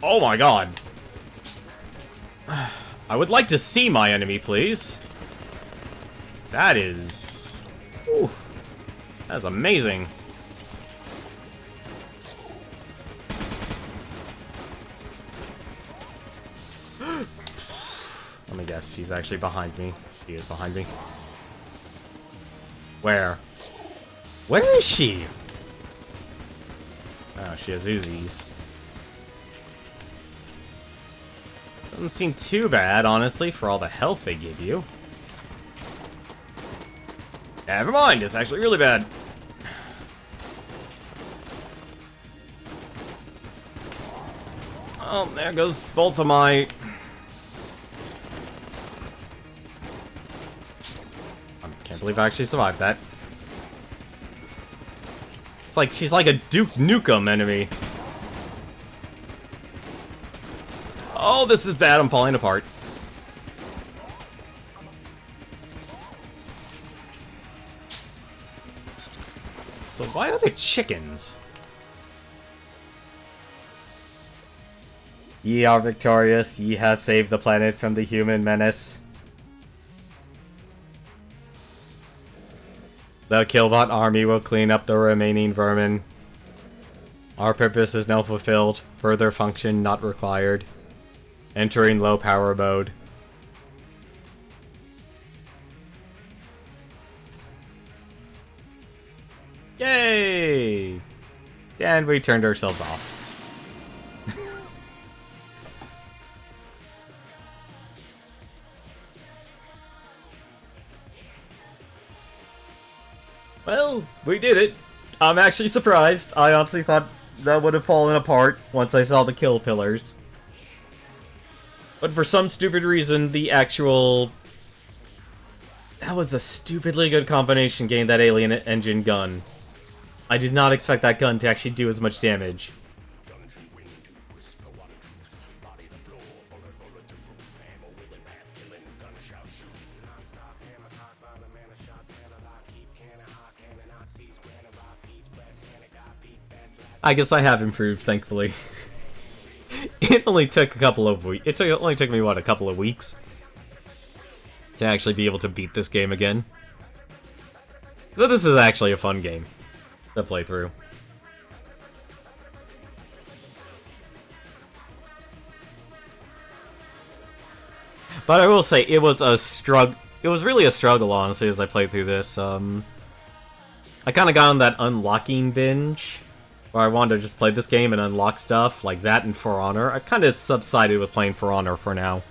Oh my god. I would like to see my enemy, please. That is... oof. That's amazing. Let me guess, she's actually behind me. She is behind me. Where? Where is she? Oh, she has Uzis. Doesn't seem too bad, honestly, for all the health they give you. Never mind, it's actually really bad. Oh, there goes both of my... I can't believe I actually survived that. It's like she's like a Duke Nukem enemy. Oh, this is bad. I'm falling apart. So why are there chickens? Ye are victorious. Ye have saved the planet from the human menace. The Killbot army will clean up the remaining vermin. Our purpose is now fulfilled. Further function not required. Entering low power mode. Yay! And we turned ourselves off. Well, we did it. I'm actually surprised. I honestly thought that would have fallen apart once I saw the kill pillars. But for some stupid reason, the actual... that was a stupidly good combination getting that alien engine gun. I did not expect that gun to actually do as much damage. I guess I have improved, thankfully. It only took a couple of weeks. It only took me, what, a couple of weeks to actually be able to beat this game again. But this is actually a fun game to play through. But I will say, it was a struggle. It was really a struggle, honestly, as I played through this. I kind of got on that unlocking binge, where I wanted to just play this game and unlock stuff, like that and For Honor. I've kind of subsided with playing For Honor for now.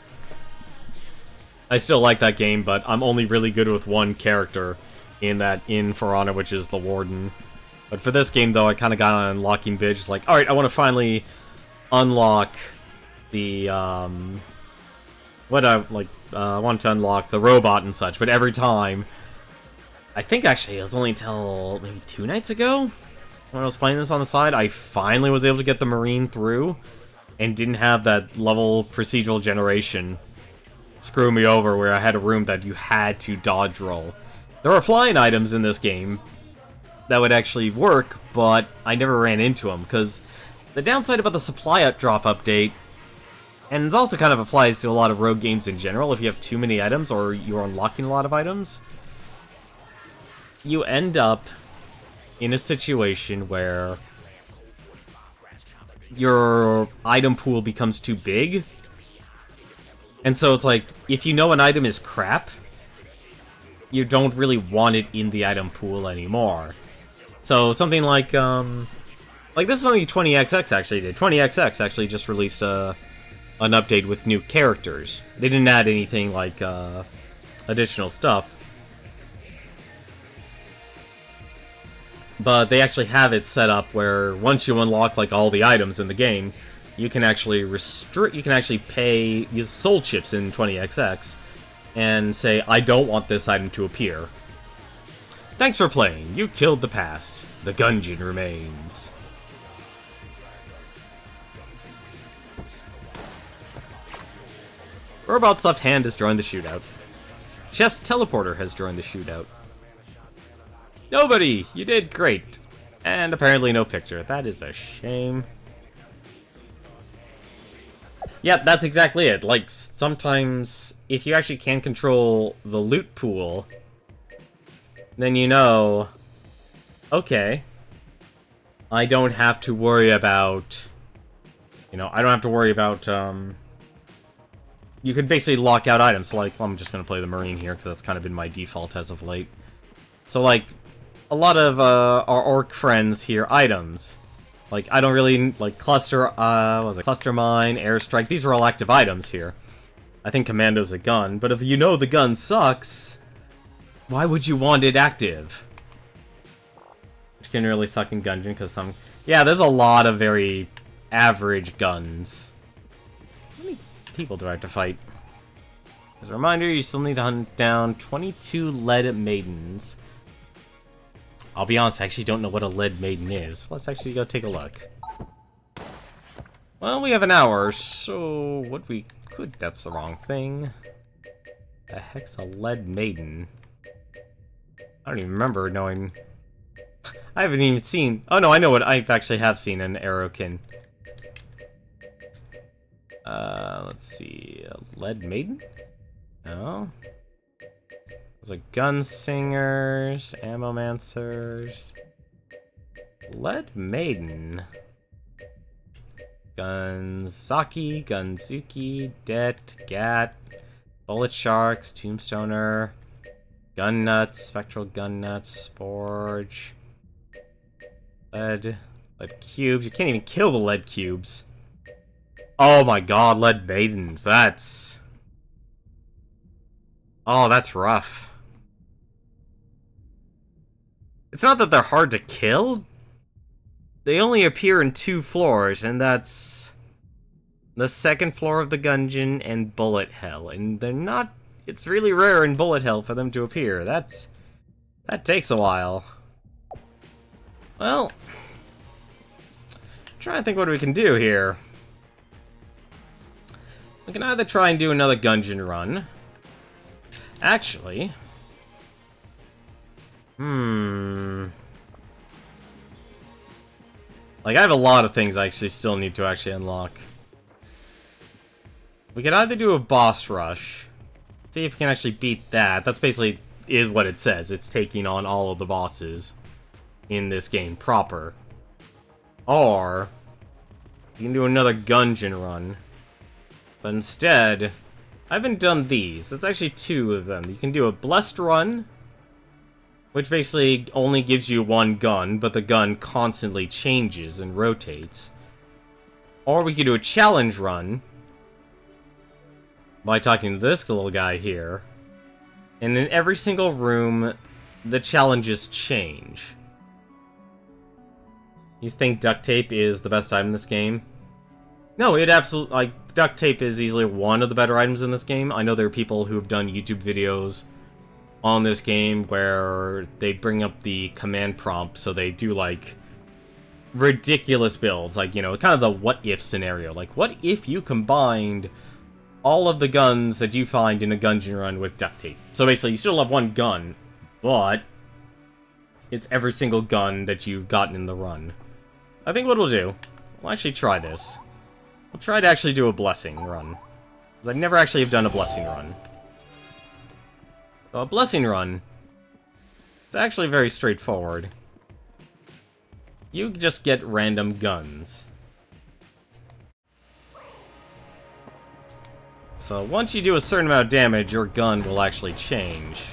I still like that game, but I'm only really good with one character in For Honor, which is the Warden. But for this game, though, I kind of got on an unlocking binge. It's like, alright, I want to finally unlock the, I wanted to unlock the robot and such, but every time... I think, actually, it was only until maybe 2 nights ago, when I was playing this on the side, I finally was able to get the Marine through, and didn't have that level procedural generation screw me over where I had a room that you had to dodge roll. There are flying items in this game that would actually work, but I never ran into them, because the downside about the supply drop update, and it also kind of applies to a lot of rogue games in general, if you have too many items or you're unlocking a lot of items, you end up in a situation where your item pool becomes too big. And so it's like, if you know an item is crap, you don't really want it in the item pool anymore. So something like this is something 20XX actually did. 20XX actually just released a an update with new characters. They didn't add anything like additional stuff. But they actually have it set up where once you unlock like all the items in the game, you can actually use soul chips in 20XX and say, I don't want this item to appear. Thanks for playing. You killed the past. The Gungeon remains. Robot's left hand has joined the shootout. Chess Teleporter has joined the shootout. Nobody! You did great. And apparently no picture. That is a shame. Yep, that's exactly it. Like, sometimes, if you actually can control the loot pool, then you know, okay, I don't have to worry about, I don't have to worry about, you could basically lock out items. Like, I'm just going to play the Marine here, because that's kind of been my default as of late. So, like, a lot of our orc friends here, items. Like, I don't really, like, cluster, what was it, cluster mine, airstrike, these are all active items here. I think commando's a gun, but if you know the gun sucks, why would you want it active? Which can really suck in Gungeon, because yeah, there's a lot of very average guns. How many people do I have to fight? As a reminder, you still need to hunt down 22 lead maidens. I'll be honest, I actually don't know what a lead maiden is. Let's actually go take a look. Well, we have an hour, so what we could... That's the wrong thing. The heck's a lead maiden? I don't even remember knowing... I haven't even seen... Oh no, I know what I actually have seen an arrowkin. Let's see... A lead maiden? No. There's a gunsingers, ammomancers, lead maiden, Gunzaki, Gunzuki, Det, Gat, bullet sharks, tombstoner, gun nuts, spectral gun nuts, sporge, lead cubes. You can't even kill the lead cubes. Oh my god, lead maidens. That's rough. It's not that they're hard to kill. They only appear in 2 floors, and that's the 2nd floor of the Gungeon and Bullet Hell. And they're not... It's really rare in Bullet Hell for them to appear. That takes a while. Well... I'm trying to think what we can do here. We can either try and do another Gungeon run. Actually... Like, I have a lot of things I actually still need to actually unlock. We could either do a boss rush. See if we can actually beat that. That's basically is what it says. It's taking on all of the bosses in this game proper. Or you can do another Gungeon run. But instead, I haven't done these. That's actually 2 of them. You can do a Blessed run, which basically only gives you 1 gun, but the gun constantly changes and rotates. Or we could do a challenge run by talking to this little guy here. And in every single room, the challenges change. You think duct tape is the best item in this game? No, it absolutely... Like, duct tape is easily one of the better items in this game. I know there are people who have done YouTube videos on this game where they bring up the command prompt, so they do, like, ridiculous builds. Like, kind of the what-if scenario. Like, what if you combined all of the guns that you find in a Gungeon run with duct tape? So basically, you still have 1 gun, but it's every single gun that you've gotten in the run. I think what we'll do, we'll actually try this. We'll try to actually do a blessing run, because I never actually have done a blessing run. So a blessing run, it's actually very straightforward. You just get random guns. So once you do a certain amount of damage, your gun will actually change.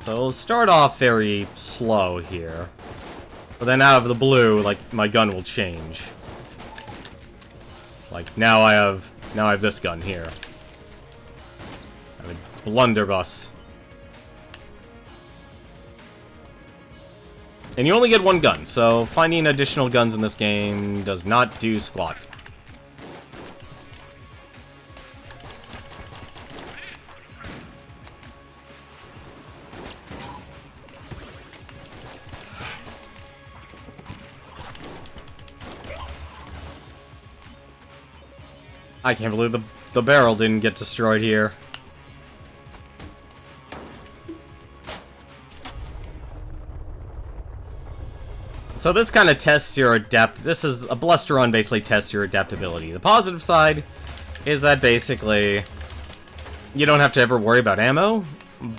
So it'll start off very slow here. But then out of the blue, like, my gun will change. Like, now I have this gun here. I have a blunderbuss. And you only get one gun, so finding additional guns in this game does not do squat. I can't believe the barrel didn't get destroyed here. So this kind of tests your this is a bluster run, basically tests your adaptability. The positive side is that basically you don't have to ever worry about ammo,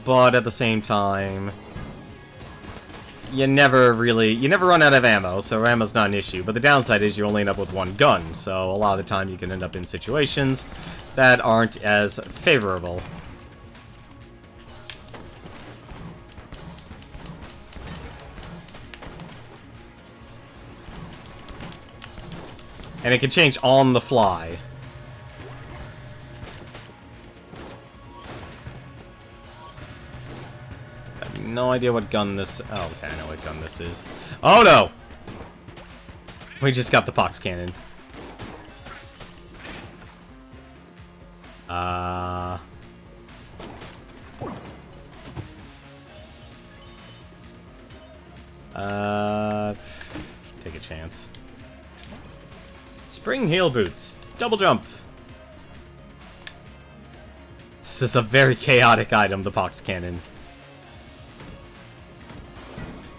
but at the same time you never run out of ammo, so ammo's not an issue. But the downside is you only end up with one gun, so a lot of the time you can end up in situations that aren't as favorable. And it can change on the fly. I have no idea what gun this... Oh, okay, I know what gun this is. Oh, no! We just got the pox cannon. Take a chance. Spring heel boots. Double jump. This is a very chaotic item, the pox cannon.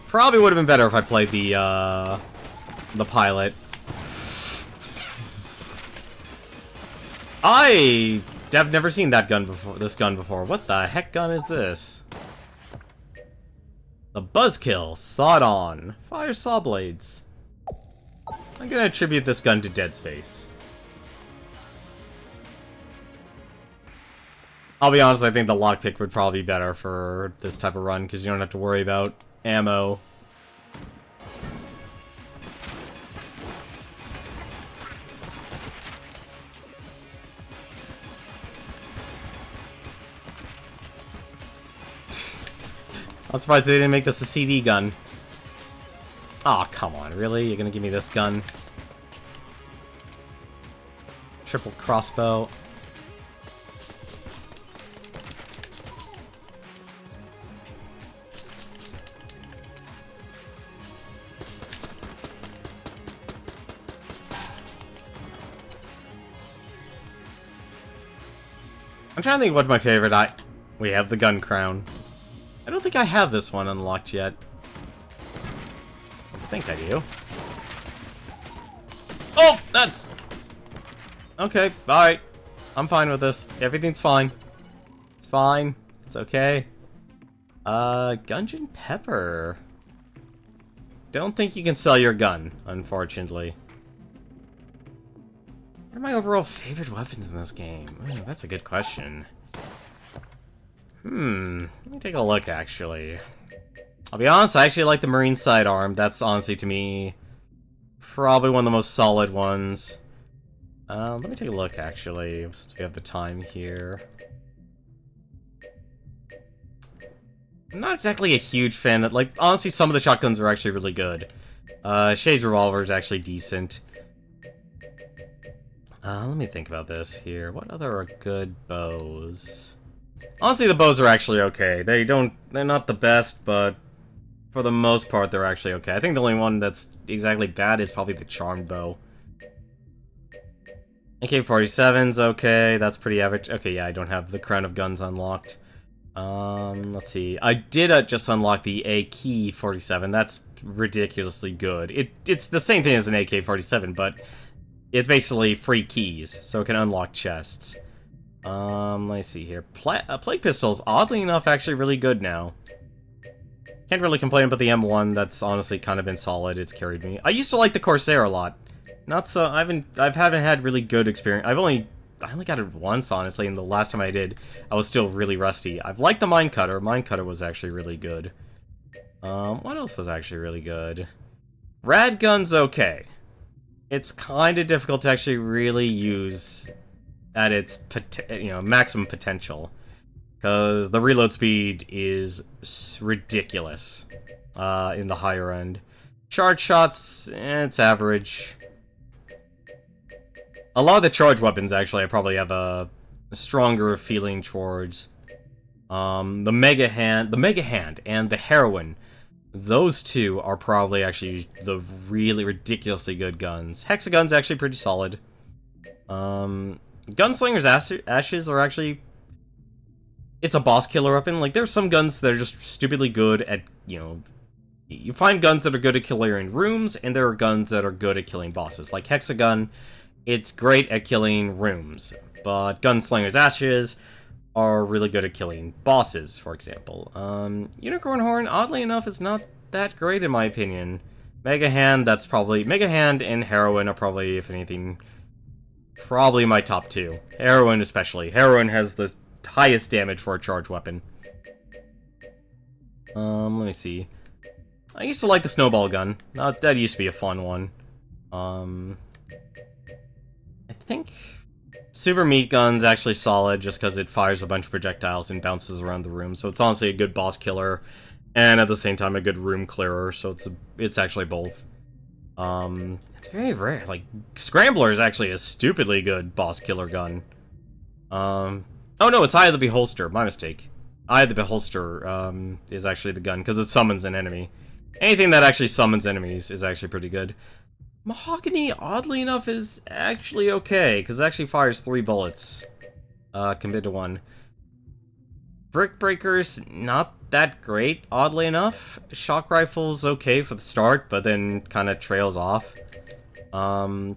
Probably would have been better if I played the pilot. I have never seen that gun before. This gun before. What the heck gun is this? The Buzzkill. Sawed on. Fire saw blades. I'm gonna attribute this gun to Dead Space. I'll be honest, I think the lockpick would probably be better for this type of run, because you don't have to worry about ammo. I'm surprised they didn't make this a CD gun. Aw, oh, come on, really? You're gonna give me this gun? Triple crossbow. I'm trying to think what my favorite we have the gun crown. I don't think I have this one unlocked yet. I think I do. Oh, that's... Okay, alright. I'm fine with this. Everything's fine. It's fine. It's okay. Gungeon Pepper. Don't think you can sell your gun, unfortunately. What are my overall favorite weapons in this game? Ooh, that's a good question. Let me take a look, actually. I'll be honest, I actually like the Marine Sidearm. That's honestly, to me, probably one of the most solid ones. Let me take a look, actually, since we have the time here. I'm not exactly a huge fan. Like, honestly, some of the shotguns are actually really good. Shade's Revolver is actually decent. Let me think about this here. What other are good bows? Honestly, the bows are actually okay. They're not the best, but for the most part, they're actually okay. I think the only one that's exactly bad is probably the Charmed Bow. AK-47's okay, that's pretty average. Okay, yeah, I don't have the Crown of Guns unlocked. Let's see. I did just unlock the AK-47. That's ridiculously good. It's the same thing as an AK-47, but it's basically free keys, so it can unlock chests. Let's see here. Plague Pistol's, oddly enough, actually really good now. Can't really complain about the M1. That's honestly kind of been solid. It's carried me. I used to like the Corsair a lot. Not so. I haven't had really good experience. I only got it once, honestly, and the last time I did, I was still really rusty. I've liked the Minecutter. Minecutter was actually really good. What else was actually really good? Radgun's okay. it's kind of difficult to actually really use at its maximum potential, because the reload speed is ridiculous in the higher end. Charge shots, it's average. A lot of the charge weapons, actually, I probably have a stronger feeling towards. The Mega Hand and the Heroine. Those two are probably actually the really ridiculously good guns. Hexagon's actually pretty solid. Gunslinger's Ashes are actually... It's a boss killer weapon. Like, there's some guns that are just stupidly good at, you know... You find guns that are good at clearing rooms, and there are guns that are good at killing bosses. Like Hexagon, it's great at killing rooms. But Gunslinger's Ashes are really good at killing bosses, for example. Unicorn Horn, oddly enough, is not that great in my opinion. Mega Hand and Heroine are probably, if anything, probably my top two. Heroine especially. Heroine has the highest damage for a charge weapon. Let me see. I used to like the snowball gun. That used to be a fun one. I think Super Meat Gun's actually solid just because it fires a bunch of projectiles and bounces around the room. So it's honestly a good boss killer and at the same time a good room clearer. So it's actually both. It's very rare. Like, Scrambler is actually a stupidly good boss killer gun. Oh no, it's Eye of the Beholster. My mistake. Eye of the Beholster is actually the gun because it summons an enemy. Anything that actually summons enemies is actually pretty good. Mahogany, oddly enough, is actually okay, because it actually fires 3 bullets, compared to 1. Brick Breaker's not that great, oddly enough. Shock Rifle's okay for the start, but then kind of trails off. I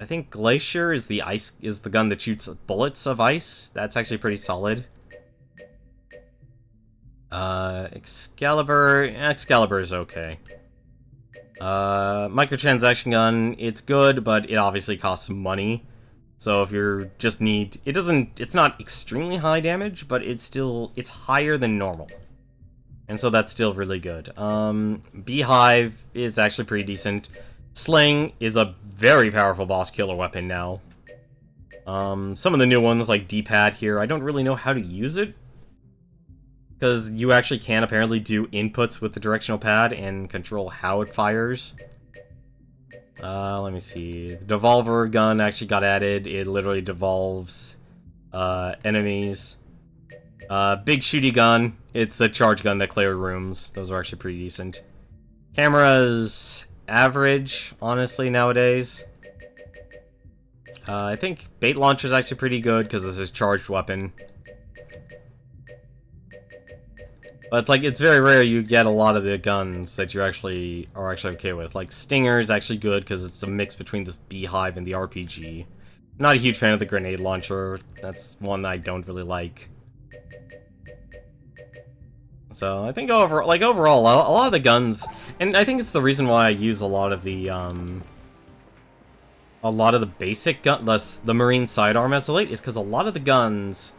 think Glacier is the gun that shoots bullets of ice. That's actually pretty solid. Excalibur is okay. Microtransaction gun, it's good, but it obviously costs money. So if you're just it's not extremely high damage, but it's higher than normal. And so that's still really good. Beehive is actually pretty decent. Sling is a very powerful boss killer weapon now. Some of the new ones, like D-pad here, I don't really know how to use it, because you actually can apparently do inputs with the directional pad and control how it fires. Let me see. The Devolver gun actually got added. It literally devolves enemies. Big Shooty gun. It's the charge gun that clears rooms. Those are actually pretty decent. Camera's average, honestly, nowadays. I think Bait Launcher's actually pretty good because this is a charged weapon. But it's very rare you get a lot of the guns that you are actually okay with. Like, Stinger's actually good because it's a mix between this Beehive and the RPG. I'm not a huge fan of the Grenade Launcher. That's one that I don't really like. So, I think overall, a lot of the guns... And I think it's the reason why I use a lot of the basic guns, the Marine Sidearm as of late, is because a lot of the guns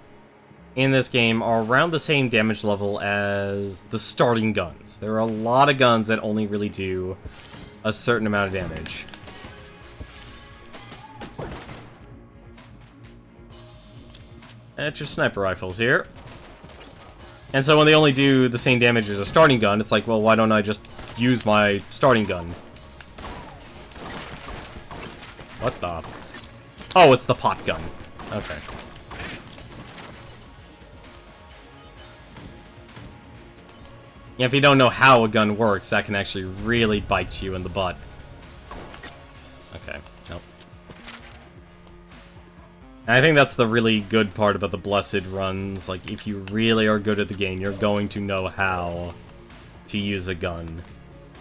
in this game are around the same damage level as the starting guns. There are a lot of guns that only really do a certain amount of damage. That's your sniper rifles here. And so when they only do the same damage as a starting gun, it's like, well, why don't I just use my starting gun? What the? Oh, it's the pot gun. Okay. Yeah, if you don't know how a gun works, that can actually really bite you in the butt. Okay, nope. And I think that's the really good part about the Blessed runs. Like, if you really are good at the game, you're going to know how to use a gun.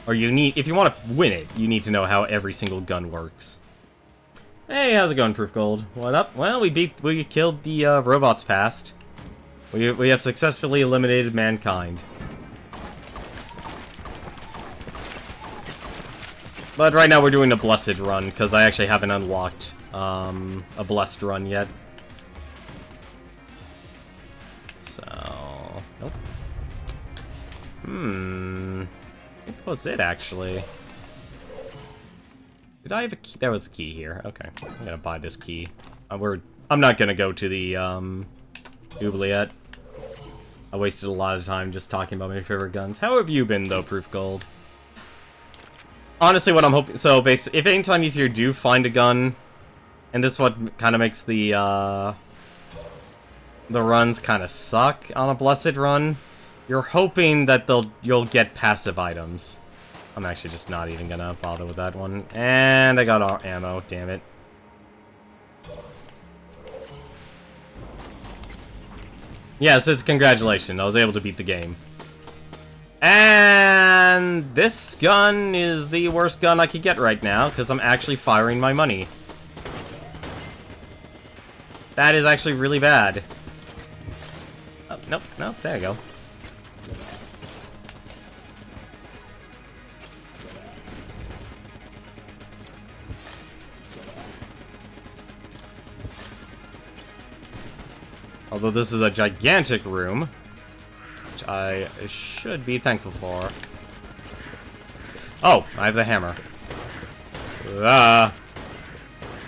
Or if you want to win it, you need to know how every single gun works. Hey, how's it going, Proof Gold? What up? Well, we killed the robots past. We have successfully eliminated mankind. But right now we're doing a Blessed run, because I actually haven't unlocked a Blessed run yet. So... Nope. I think that was it, actually. Did I have a key? There was a key here. Okay, I'm gonna buy this key. I'm not gonna go to the oubliette. I wasted a lot of time just talking about my favorite guns. How have you been though, Proof Gold? Honestly, what I'm hoping, so basically, if you do find a gun, and this is what kind of makes the runs kind of suck on a Blessed run, you're hoping that you'll get passive items. I'm actually just not even gonna bother with that one. And I got our ammo, damn it. Yes, it's congratulations. I was able to beat the game. And this gun is the worst gun I could get right now, because I'm actually firing my money. That is actually really bad. Oh, nope, nope, there you go. Although this is a gigantic room, which I should be thankful for. Oh, I have the hammer.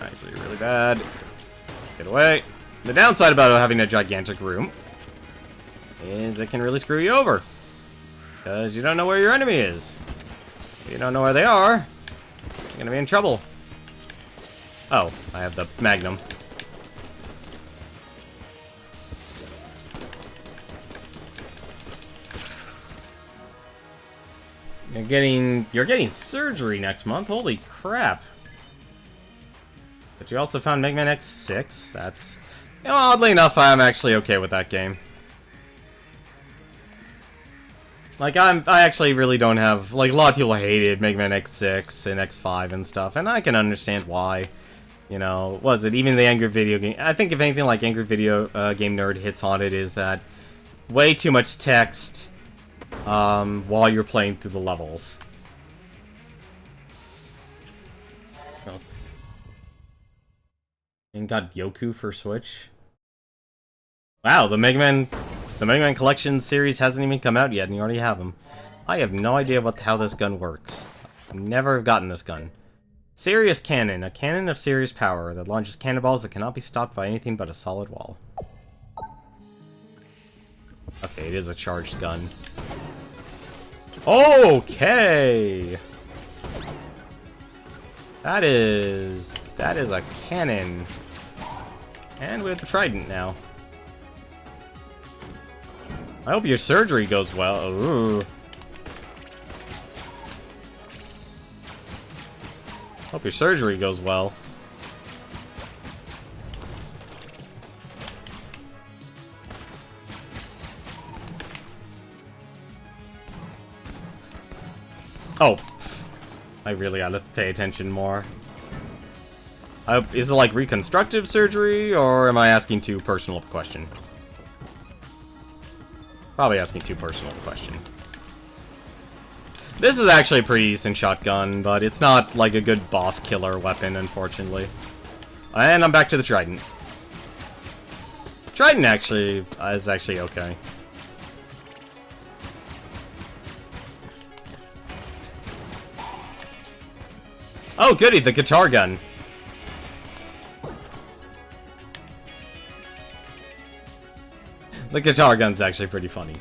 Actually really bad. Get away. The downside about having a gigantic room is it can really screw you over. Because you don't know where your enemy is. If you don't know where they are, you're gonna be in trouble. Oh, I have the Magnum. You're getting surgery next month. Holy crap. But you also found Mega Man X6. That's, you know, oddly enough, I'm actually okay with that game. Like, I actually really don't have, like, a lot of people hated Mega Man X6 and X5 and stuff, and I can understand why. You know, was it even the Angry Video Game? I think if anything like Angry Video Game Nerd hits on it is that way too much text while you're playing through the levels. Else. And got Yoku for Switch. Wow, the Mega Man Collection series hasn't even come out yet, and you already have them. I have no idea how this gun works. I've never gotten this gun. Serious Cannon, a cannon of serious power that launches cannonballs that cannot be stopped by anything but a solid wall. Okay, it is a charged gun. Okay! That is a cannon. And we have the trident now. I hope your surgery goes well. Ooh. Hope your surgery goes well. Oh, I really gotta pay attention more. Is it like reconstructive surgery, or am I asking too personal of a question? Probably asking too personal of a question. This is actually a pretty decent shotgun, but it's not like a good boss killer weapon, unfortunately. And I'm back to the trident. Trident actually is actually okay. Oh, goody, the guitar gun. The guitar gun's actually pretty funny.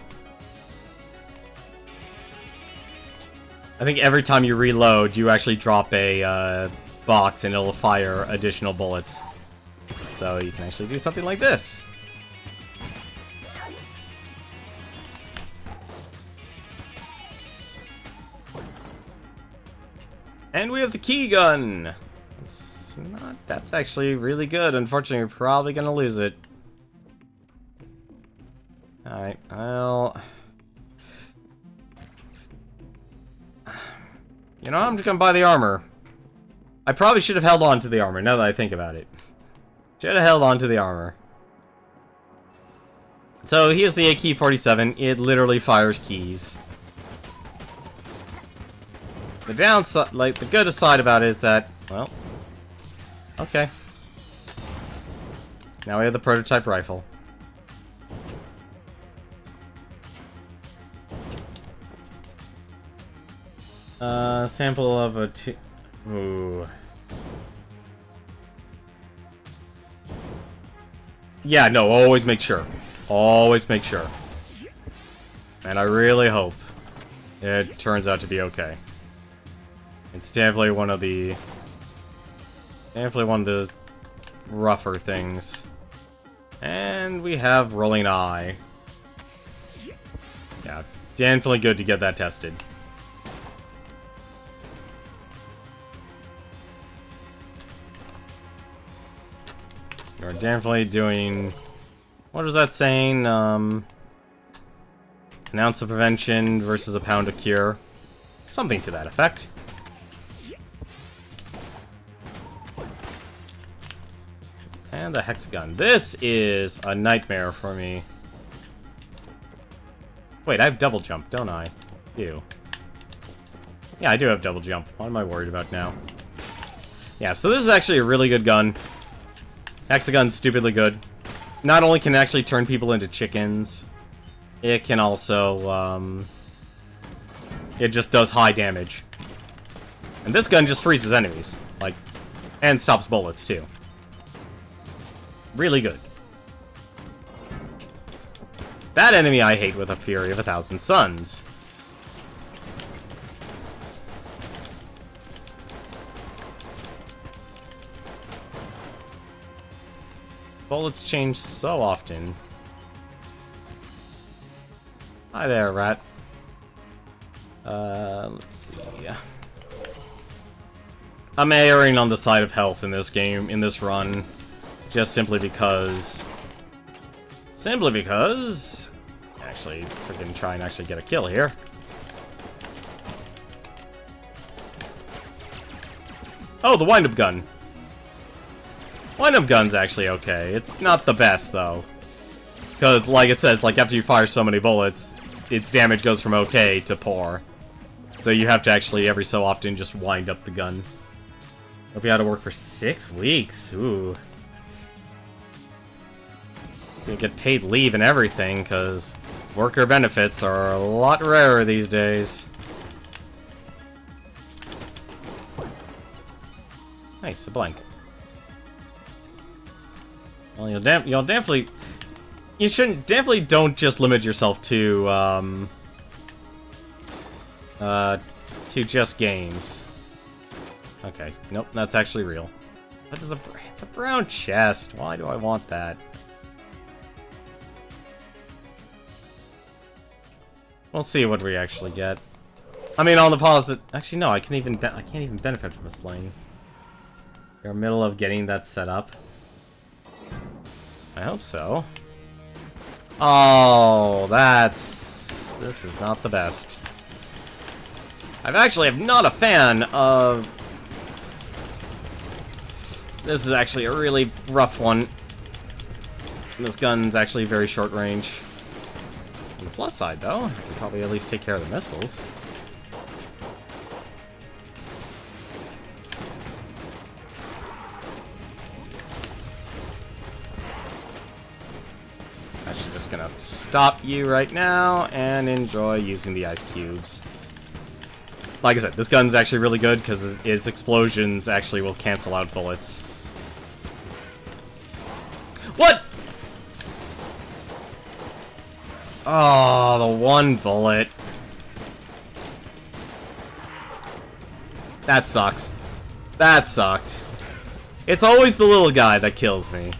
I think every time you reload, you actually drop a box and it'll fire additional bullets. So you can actually do something like this. And we have the key gun. That's actually really good. Unfortunately, we're probably gonna lose it. Alright, well... You know, I'm just gonna buy the armor. I probably should have held on to the armor, now that I think about it. Should have held on to the armor. So, here's the AK-47. It literally fires keys. The downside, like, the good side about it is that, well... Okay. Now we have the prototype rifle. Sample of a Ooh. Yeah, no, always make sure. Always make sure. And I really hope it turns out to be okay. It's definitely one of the... Definitely one of the rougher things. And we have Rolling Eye. Yeah, definitely good to get that tested. We're definitely doing... What is that saying? An ounce of prevention versus a pound of cure. Something to that effect. And the hexagon. This is a nightmare for me. Wait, I have double jump, don't I? Ew. Yeah, I do have double jump. What am I worried about now? Yeah, so this is actually a really good gun. Hexagon's stupidly good. Not only can it actually turn people into chickens, it can also, it just does high damage. And this gun just freezes enemies. Like, and stops bullets, too. Really good. That enemy I hate with a fury of 1,000 suns. Bullets change so often. Hi there, rat. Let's see. I'm erring on the side of health in this game, in this run. Just simply because... Actually, freaking try and actually get a kill here. Oh, the wind-up gun. Wind-up gun's actually okay. It's not the best, though. Because, like it says, like, after you fire so many bullets, its damage goes from okay to poor. So you have to actually, every so often, just wind up the gun. Hope you had to work for 6 weeks. Ooh. You get paid leave and everything, because worker benefits are a lot rarer these days. Nice, a blank. Well, you'll definitely... You shouldn't... Definitely don't just limit yourself to, to just games. Okay, nope, that's actually real. That is it's a brown chest. Why do I want that? We'll see what we actually get. I mean, on the positive... Actually, no, I can't even benefit from a sling. You're in the middle of getting that set up. I hope so. Oh, this is not the best. I'm not a fan of... This is actually a really rough one. This gun's actually very short range. On the plus side, though, I can probably at least take care of the missiles. Actually, just gonna stop you right now and enjoy using the ice cubes. Like I said, this gun's actually really good because its explosions actually will cancel out bullets. What? Oh, the one bullet. That sucks. That sucked. It's always the little guy that kills me.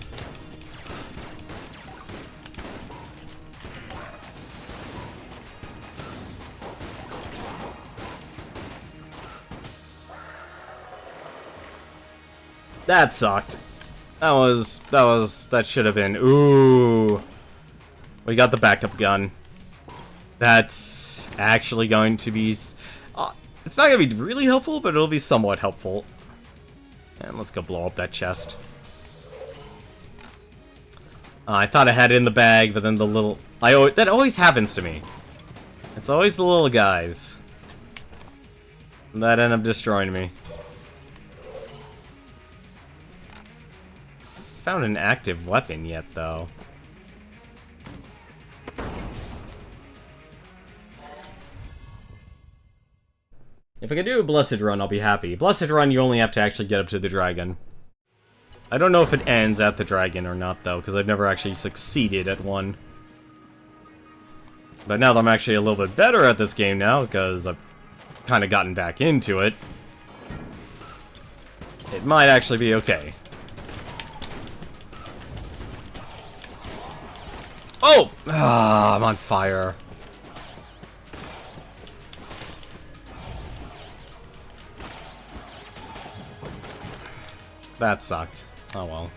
That sucked. That should have been... Ooh. We got the backup gun. That's actually going to be... it's not going to be really helpful, but it'll be somewhat helpful. And let's go blow up that chest. I thought I had it in the bag, but then the little... that always happens to me. It's always the little guys that end up destroying me. Found an active weapon yet, though. If I can do a Blessed Run, I'll be happy. Blessed Run, you only have to actually get up to the dragon. I don't know if it ends at the dragon or not, though, because I've never actually succeeded at one. But now that I'm actually a little bit better at this game now, because I've kind of gotten back into it, it might actually be okay. Oh! Ah, I'm on fire. That sucked. Oh well.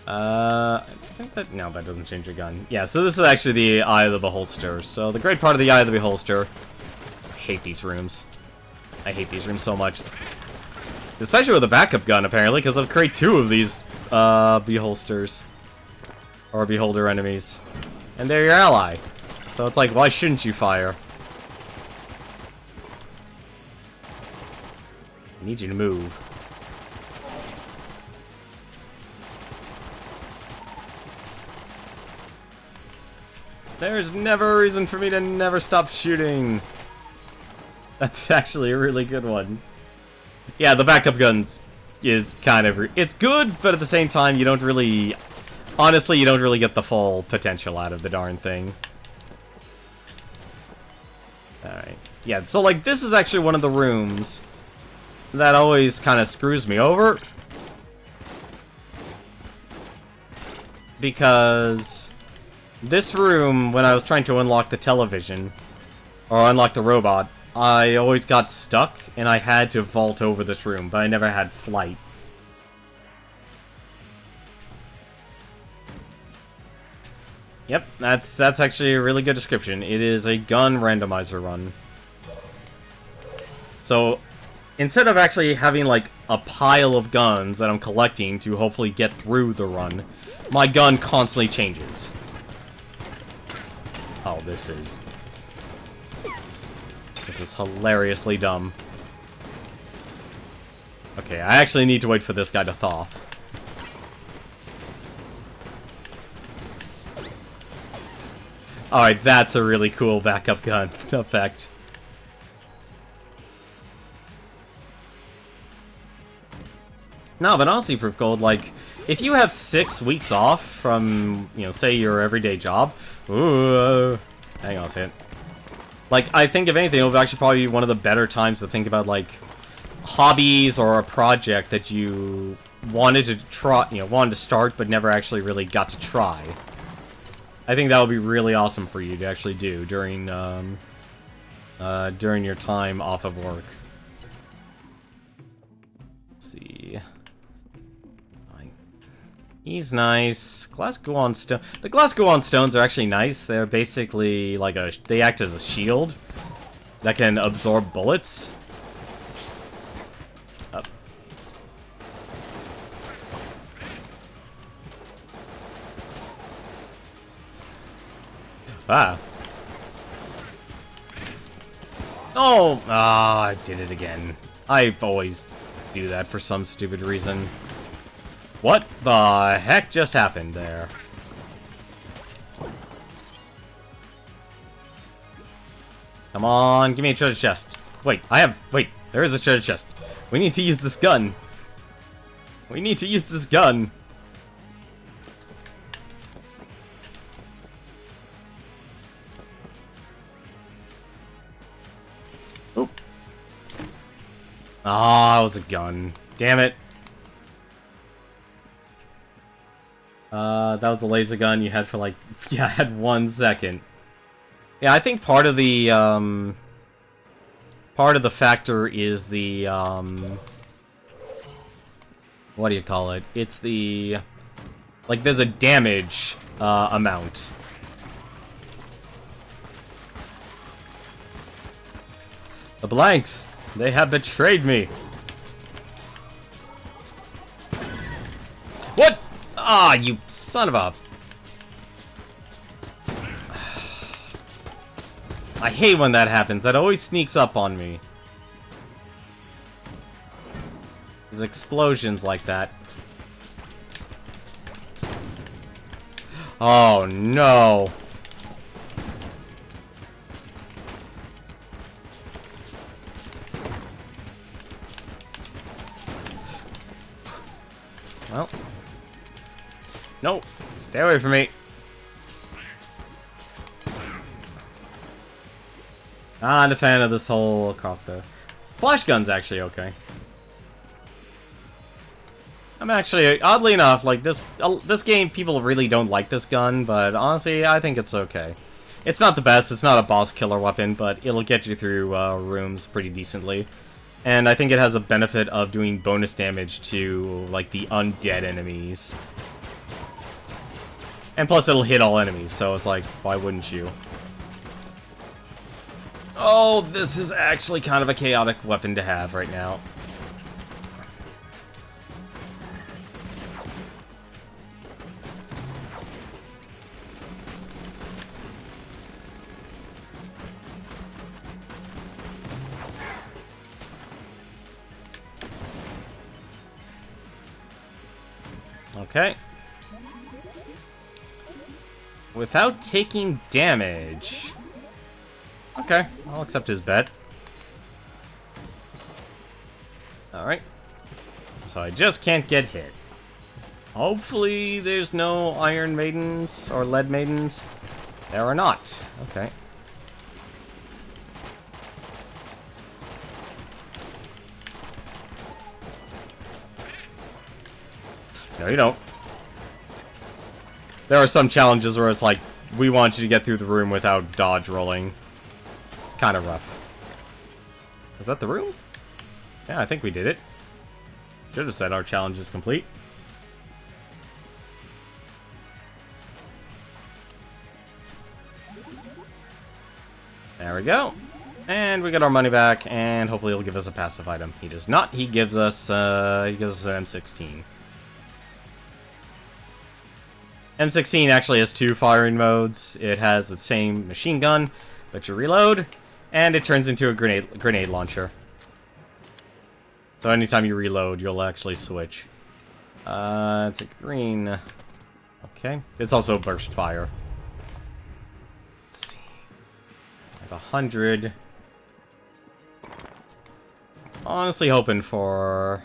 I think that... No, that doesn't change your gun. Yeah, so this is actually the Eye of the Beholster. So the great part of the Eye of the Beholster... I hate these rooms. I hate these rooms so much. Especially with a backup gun, apparently, because I'll create 2 of these Beholsters. Or Beholder enemies. And they're your ally. So it's like, why shouldn't you fire? I need you to move. There's never a reason for me to never stop shooting. That's actually a really good one. Yeah, the backup guns is kind of... It's good, but at the same time, you don't really... Honestly, you don't really get the full potential out of the darn thing. Alright. Yeah, so, like, this is actually one of the rooms that always kind of screws me over. Because... this room, when I was trying to unlock the television, or unlock the robot, I always got stuck, and I had to vault over this room, but I never had flight. Yep, that's actually a really good description. It is a gun randomizer run. So, instead of actually having, like, a pile of guns that I'm collecting to hopefully get through the run, my gun constantly changes. Oh, this is hilariously dumb. Okay, I actually need to wait for this guy to thaw. Alright, that's a really cool backup gun effect. No, but honestly, Proof Gold, like, if you have 6 weeks off from, you know, say your everyday job... Ooh, hang on a second. Like, I think if anything, it would actually probably be one of the better times to think about, like, hobbies or a project that you wanted to try, you know, wanted to start but never actually really got to try. I think that would be really awesome for you to actually do during your time off of work. Let's see. He's nice. Glass Gungeon stone. The glass Gungeon stones are actually nice. They're basically like they act as a shield that can absorb bullets. Up. Ah. Oh! Ah, I did it again. I always do that for some stupid reason. What the heck just happened there? Come on, give me a treasure chest. Wait, there is a treasure chest. We need to use this gun. We need to use this gun. Oh. Ah, it was a gun. Damn it. That was a laser gun you had for like, yeah, I had 1 second. Yeah, I think part of the factor is the, what do you call it? It's the, like, there's a damage, amount. The blanks, they have betrayed me. What? Ah, you son of a... I hate when that happens. That always sneaks up on me. There's explosions like that. Oh, no. Well, No, stay away from me. Not a fan of this whole crossbow. Flash gun's actually okay. I'm actually, oddly enough, like this game, people really don't like this gun, but honestly, I think it's okay. It's not the best, it's not a boss killer weapon, but it'll get you through rooms pretty decently. And I think it has a benefit of doing bonus damage to, like, the undead enemies. And plus, it'll hit all enemies, so it's like, why wouldn't you? Oh, this is actually kind of a chaotic weapon to have right now. Okay. Without taking damage. Okay, I'll accept his bet. Alright. So I just can't get hit. Hopefully there's no Iron Maidens or Lead Maidens. There are not. Okay. No, you don't. There are some challenges where it's like, we want you to get through the room without dodge rolling. It's kind of rough. Is that the room? Yeah, I think we did it. Should have said our challenge is complete. There we go. And we get our money back, and hopefully he'll give us a passive item. He does not. He gives us an M16. M16 actually has two firing modes. It has the same machine gun, but you reload, and it turns into a grenade launcher. So anytime you reload, you'll actually switch. It's a green. Okay. It's also burst fire. Let's see. I have 100. Honestly hoping for...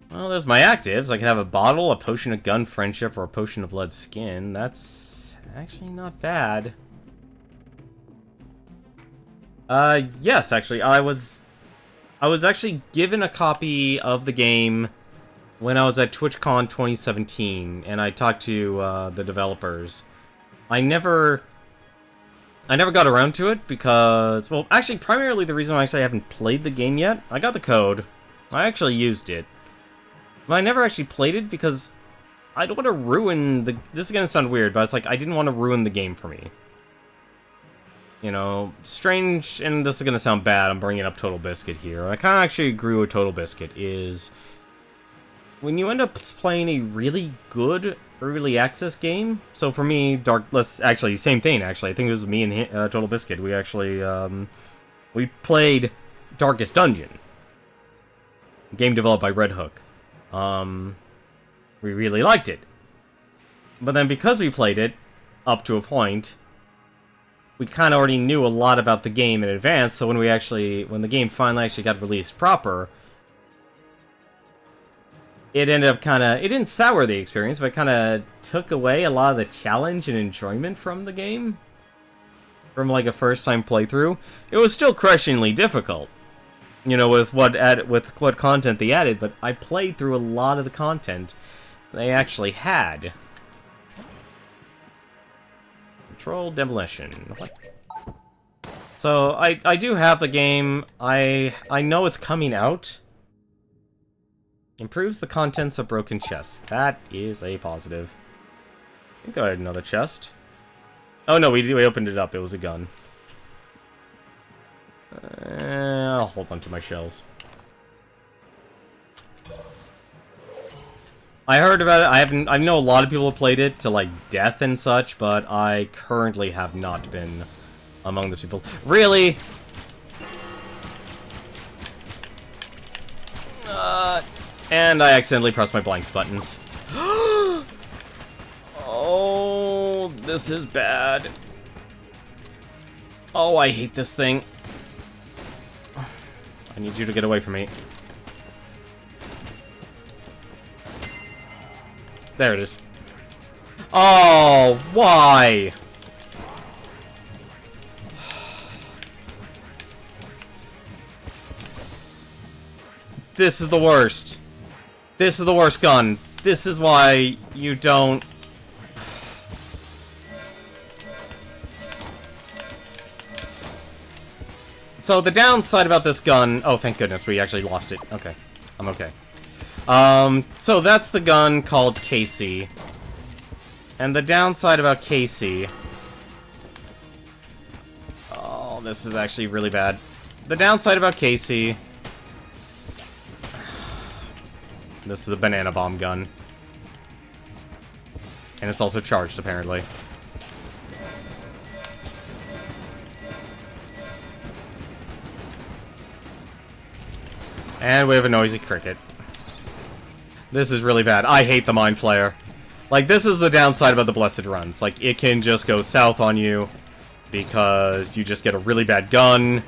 Well, there's my actives. I can have a bottle, a potion of gun friendship, or a potion of lead skin. That's actually not bad. Yes, actually, I was actually given a copy of the game when I was at TwitchCon 2017, and I talked to the developers. I never got around to it because, well, actually, primarily the reason I actually haven't played the game yet, I got the code. I actually used it. But I never actually played it because I don't want to ruin the... This is going to sound weird, but it's like I didn't want to ruin the game for me. You know, strange, and this is going to sound bad, I'm bringing up Total Biscuit here. I kind of actually agree with Total Biscuit, is... When you end up playing a really good early access game... So for me, actually, same thing, actually. I think it was me and Total Biscuit. We actually, we played Darkest Dungeon. Game developed by Red Hook. We really liked it. But then because we played it, up to a point, we kind of already knew a lot about the game in advance, so when the game finally actually got released proper, it ended up it didn't sour the experience, but it kind of took away a lot of the challenge and enjoyment from the game. From like a first-time playthrough. It was still crushingly difficult. You know, with what content they added, but I played through a lot of the content they actually had. Control demolition. What? So I do have the game. I know it's coming out. Improves the contents of broken chests. That is a positive. I think I had another chest. Oh no, we opened it up. It was a gun. I'll hold on to my shells. I heard about it. I know a lot of people have played it to like death and such, but I currently have not been among the people. Really? And I accidentally pressed my blanks buttons. Oh, this is bad. Oh, I hate this thing. I need you to get away from me. There it is. Oh, why? This is the worst. This is the worst gun. This is why you don't... So the downside about this gun... Oh, thank goodness, we actually lost it. Okay. I'm okay. So that's the gun called Casey. And the downside about Casey... Oh, this is actually really bad. The downside about Casey... This is the banana bomb gun. And it's also charged, apparently. And we have a noisy cricket. This is really bad. I hate the Mind Flayer. Like, this is the downside about the Blessed Runs. Like, it can just go south on you because you just get a really bad gun,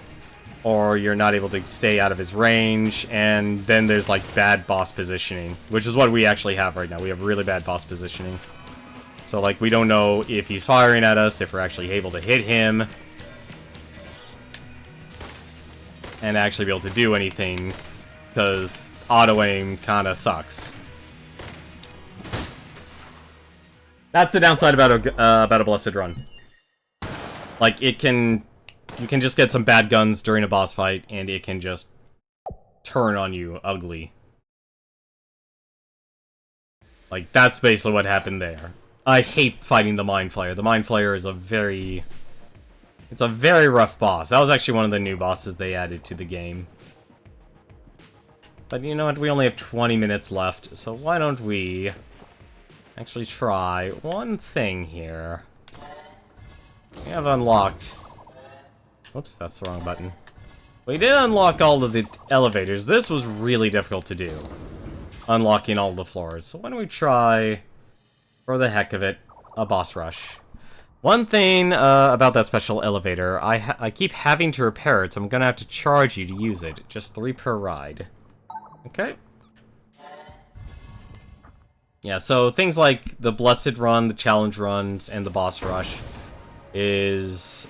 or you're not able to stay out of his range, and then there's, like, bad boss positioning, which is what we actually have right now. We have really bad boss positioning. So, like, we don't know if he's firing at us, if we're actually able to hit him, and actually be able to do anything, because auto-aim kinda sucks. That's the downside about a Blessed Run. Like, it can... You can just get some bad guns during a boss fight, and it can just turn on you ugly. Like, that's basically what happened there. I hate fighting the Mind Flayer. The Mind Flayer is a very... It's a very rough boss. That was actually one of the new bosses they added to the game. But you know what? We only have 20 minutes left, so why don't we actually try one thing here. We have unlocked... Oops, that's the wrong button. We did unlock all of the elevators. This was really difficult to do. Unlocking all the floors. So why don't we try, for the heck of it, a boss rush. One thing about that special elevator, I keep having to repair it, so I'm gonna have to charge you to use it. Just 3 per ride. Okay. Yeah, so things like the Blessed Run, the Challenge Runs, and the boss rush is...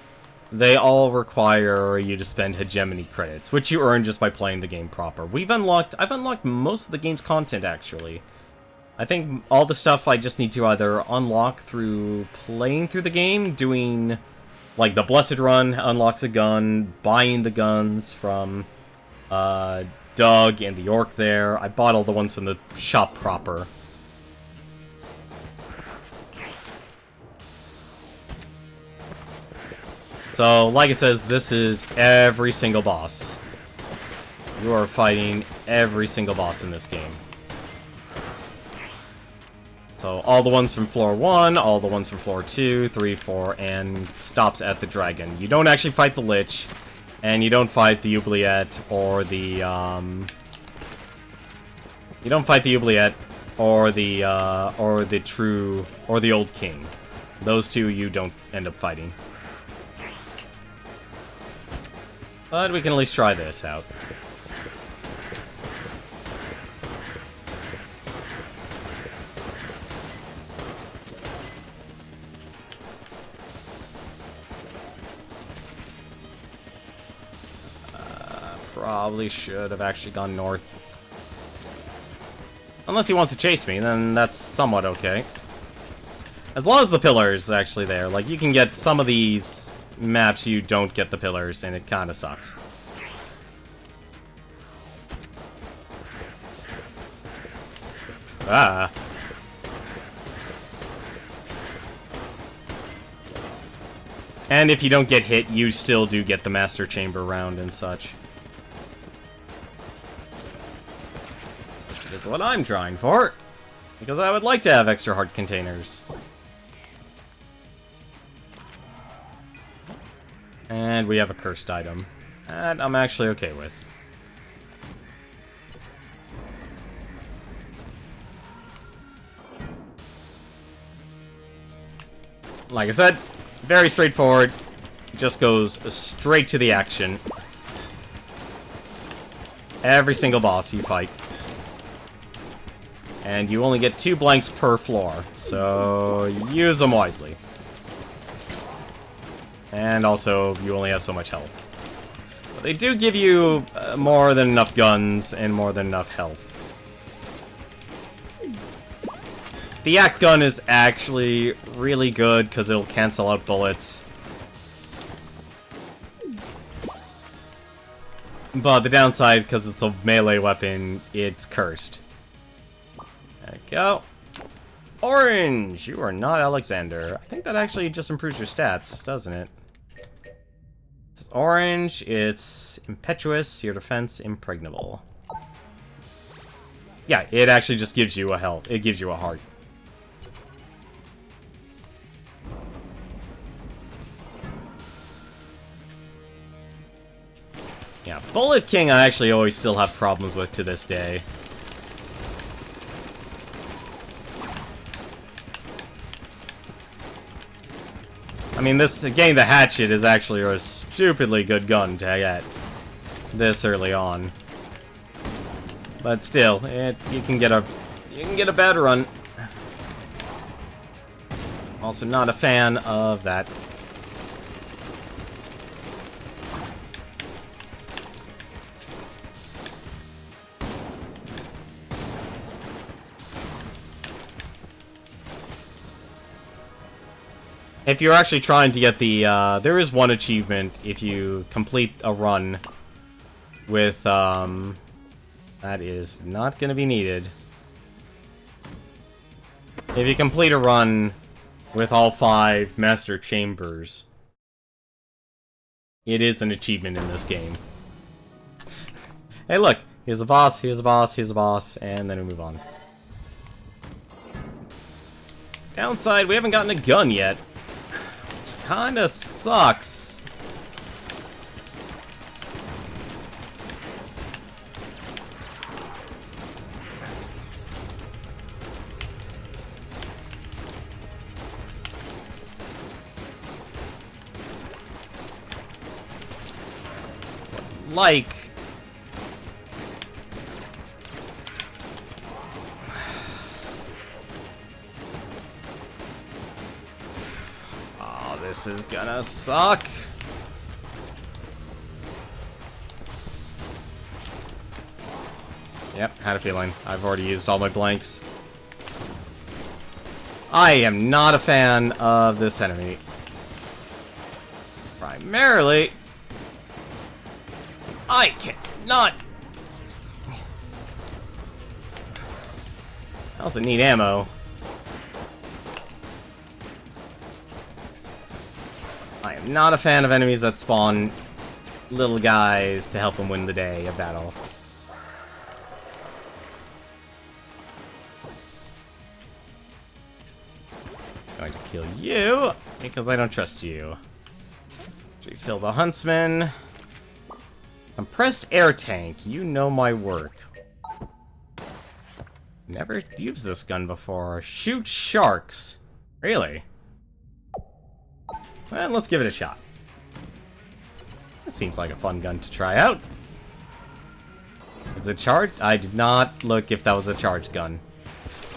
They all require you to spend hegemony credits, which you earn just by playing the game proper. I've unlocked most of the game's content, actually. I think all the stuff I just need to either unlock through playing through the game, doing, like, the Blessed Run unlocks a gun, buying the guns from, Doug and the Orc there. I bought all the ones from the shop proper. So, like it says, this is every single boss. You are fighting every single boss in this game. So, all the ones from floor 1, all the ones from floor 2, 3, 4, and stops at the dragon. You don't actually fight the Lich, and you don't fight the Oubliette, or the, You don't fight the Oubliette, or the Old King. Those two you don't end up fighting. But we can at least try this out. Probably should have actually gone north. Unless he wants to chase me, then that's somewhat okay. As long as the pillar's actually there. Like, you can get some of these maps you don't get the pillars, and it kinda sucks. Ah. And if you don't get hit, you still do get the Master Chamber round and such. Which is what I'm trying for. Because I would like to have extra heart containers. And we have a cursed item. That I'm actually okay with. Like I said, very straightforward. Just goes straight to the action. Every single boss you fight. And you only get 2 blanks per floor, so use them wisely. And also, you only have so much health. But they do give you more than enough guns and more than enough health. The axe gun is actually really good because it'll cancel out bullets. But the downside, because it's a melee weapon, it's cursed. There we go. Orange! You are not Alexander. I think that actually just improves your stats, doesn't it? It's orange, it's impetuous, your defense impregnable. Yeah, it actually just gives you a health. It gives you a heart. Yeah, Bullet King I actually always still have problems with to this day. I mean, getting the hatchet is actually a stupidly good gun to get this early on. But still, you can get a bad run. Also not a fan of that. If you're actually trying to get the, there is one achievement if you complete a run with, that is not gonna be needed. If you complete a run with all 5 master chambers, it is an achievement in this game. Hey look, here's a boss, here's a boss, here's a boss, and then we move on. Downside, we haven't gotten a gun yet. Kinda sucks. Like... This is gonna suck. Yep, had a feeling. I've already used all my blanks. I am not a fan of this enemy. Primarily, I cannot. I also need ammo. I am not a fan of enemies that spawn little guys to help them win the day of battle. Going to kill you, because I don't trust you. Refill the Huntsman. Compressed air tank, you know my work. Never used this gun before. Shoot sharks. Really? Well, let's give it a shot. This seems like a fun gun to try out. Is it charged? I did not look if that was a charged gun.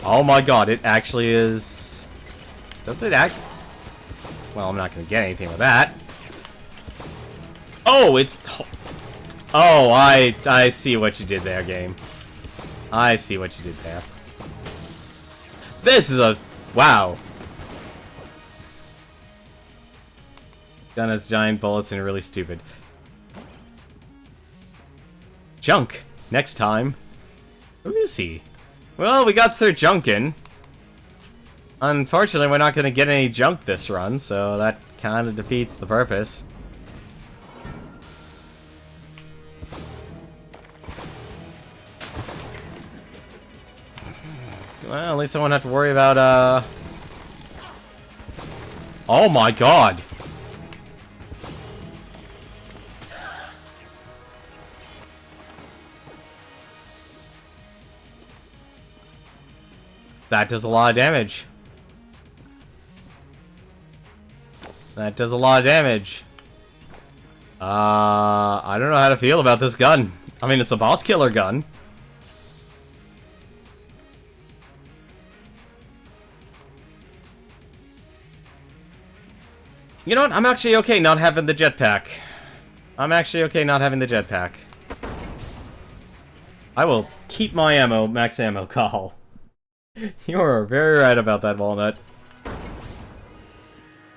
Oh my god, it actually is... Does it act... Well, I'm not going to get anything with that. Oh, it's... Oh, I see what you did there, game. I see what you did there. This is a... Wow. Gun has giant bullets and really stupid. Junk. Next time. Who is he? Well, we got Sir Junkin. Unfortunately, we're not going to get any junk this run, so that kind of defeats the purpose. Well, at least I won't have to worry about, Oh my god! That does a lot of damage. That does a lot of damage. I don't know how to feel about this gun. I mean, it's a boss killer gun. You know what? I'm actually okay not having the jetpack. I'm actually okay not having the jetpack. I will keep my ammo, max ammo call. You are very right about that, Walnut.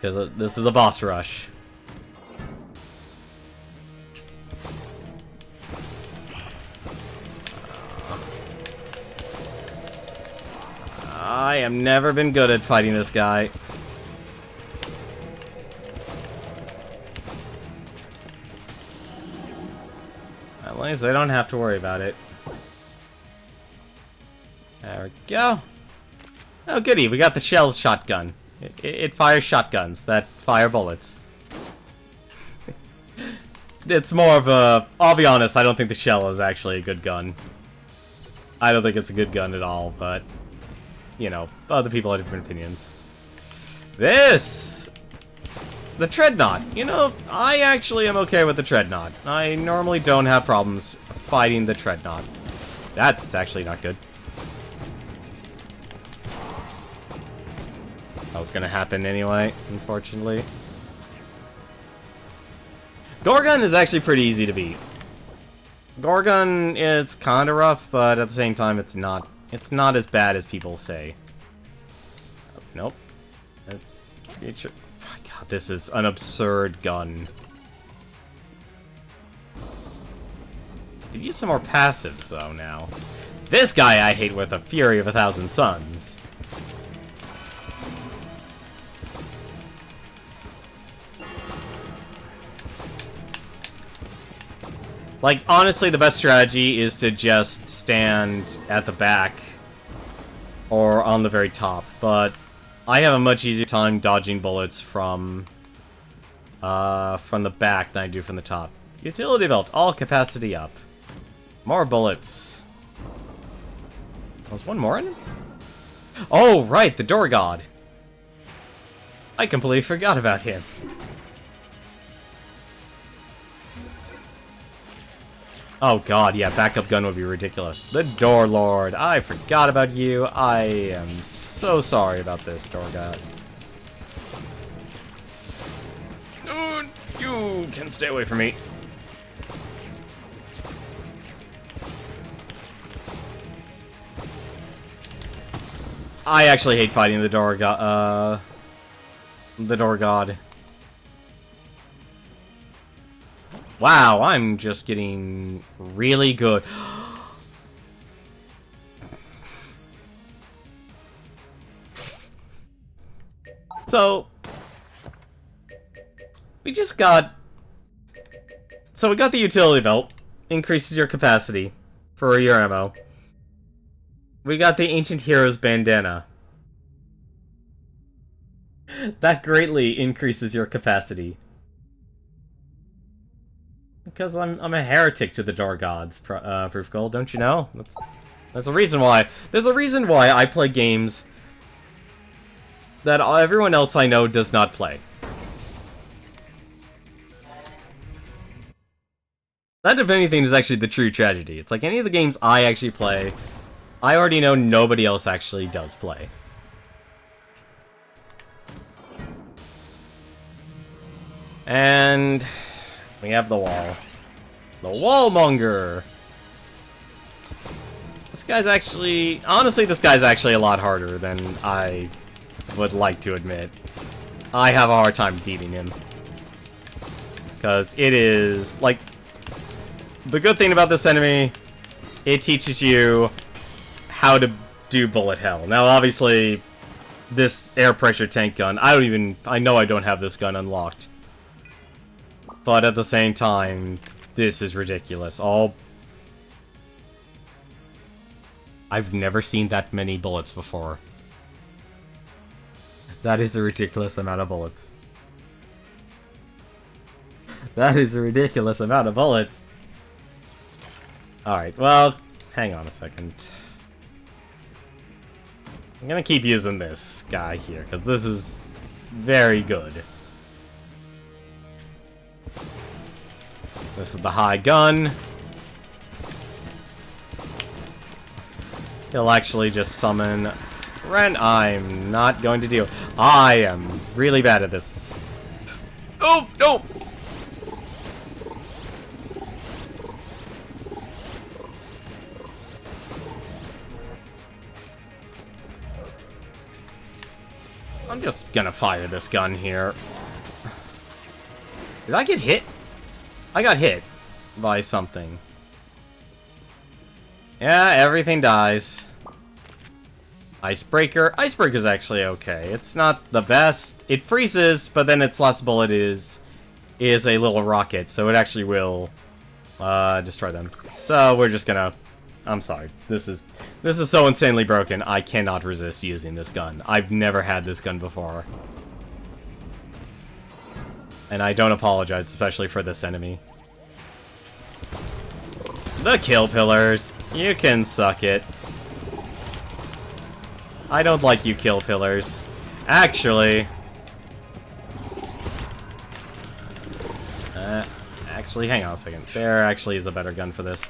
Because this is a boss rush. I have never been good at fighting this guy. At least I don't have to worry about it. There we go. Oh, goody, we got the shell shotgun. It fires shotguns that fire bullets. It's more of a... I'll be honest, I don't think the shell is actually a good gun. I don't think it's a good gun at all, but... You know, other people have different opinions. This! The Treadnought. You know, I actually am okay with the Treadnought. I normally don't have problems fighting the Treadnought. That's actually not good. That was gonna happen anyway, unfortunately. Gorgon is actually pretty easy to beat. Gorgon is kinda rough, but at the same time it's not as bad as people say. Nope. God, this is an absurd gun. Could use some more passives though now. This guy I hate with a fury of 1,000 suns. Like, honestly, the best strategy is to just stand at the back or on the very top, but I have a much easier time dodging bullets from the back than I do from the top. Utility belt, all capacity up. More bullets. Was one more in? Oh, right, the door god. I completely forgot about him. Oh god, yeah, backup gun would be ridiculous. The Door Lord, I forgot about you. I am so sorry about this, Door God. You can stay away from me. I actually hate fighting the Door God. The Door God. Wow, I'm just getting really good. So, we got the utility belt. Increases your capacity for your ammo. We got the Ancient Heroes bandana. That greatly increases your capacity. Because I'm a heretic to the Door Gods, Proof Gold, don't you know? That's a reason why. There's a reason why I play games that everyone else I know does not play. That, if anything, is actually the true tragedy. It's like any of the games I actually play, I already know nobody else actually does play. And we have the wall. The Wallmonger! This guy's actually... Honestly, this guy's actually a lot harder than I would like to admit. I have a hard time beating him. Because it is... Like, the good thing about this enemy, it teaches you how to do bullet hell. Now, obviously, this air pressure tank gun, I know I don't have this gun unlocked. But at the same time, this is ridiculous. I've never seen that many bullets before. That is a ridiculous amount of bullets. That is a ridiculous amount of bullets. Alright, well, hang on a second. I'm gonna keep using this guy here, because this is very good. This is the high gun. He'll actually just summon Ren. I'm not going to deal. I am really bad at this. Oh, no! I'm just gonna fire this gun here. Did I get hit? I got hit by something. Yeah, everything dies. Icebreaker. Icebreaker's actually okay. It's not the best. It freezes, but then its last bullet is a little rocket, so it actually will destroy them. So we're just gonna... I'm sorry. This is so insanely broken. I cannot resist using this gun. I've never had this gun before. And I don't apologize, especially for this enemy. The kill pillars. You can suck it. I don't like you kill pillars. Actually... actually, hang on a second. There actually is a better gun for this.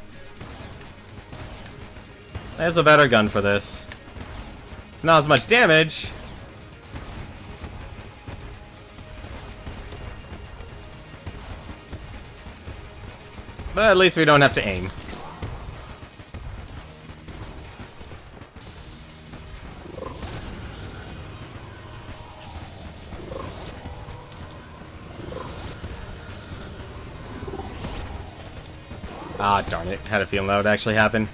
There's a better gun for this. It's not as much damage. But at least we don't have to aim. Ah, darn it. Had a feeling that would actually happen.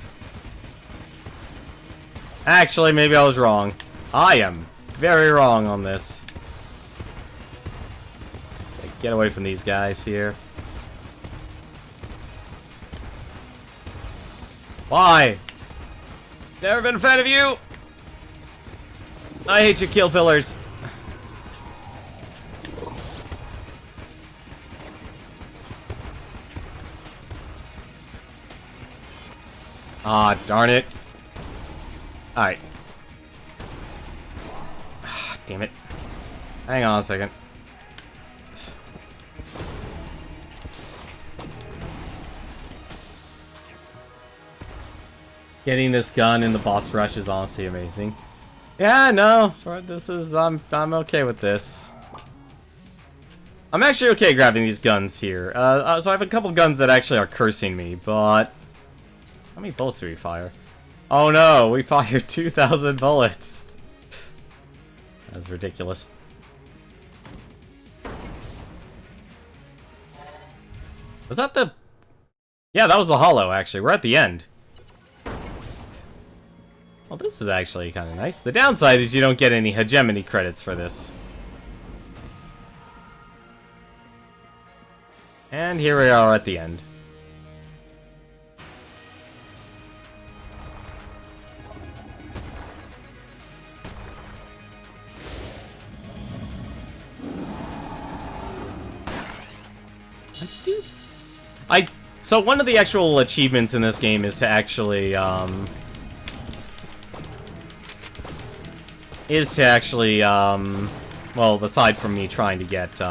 Actually, maybe I was wrong. I am very wrong on this. Get away from these guys here. Why? Never been a fan of you! I hate you kill pillars. Ah, darn it. Alright. Ah, damn it. Hang on a second. Getting this gun in the boss rush is honestly amazing. Yeah, no, I'm okay with this. I'm actually okay grabbing these guns here. So I have a couple guns that actually are cursing me, but... How many bullets do we fire? Oh no, we fired 2,000 bullets. That's ridiculous. Was that the... Yeah, that was the hollow, actually. We're at the end. Well, this is actually kind of nice. The downside is you don't get any hegemony credits for this. And here we are at the end. So one of the actual achievements in this game is to actually, well, aside from me trying to get,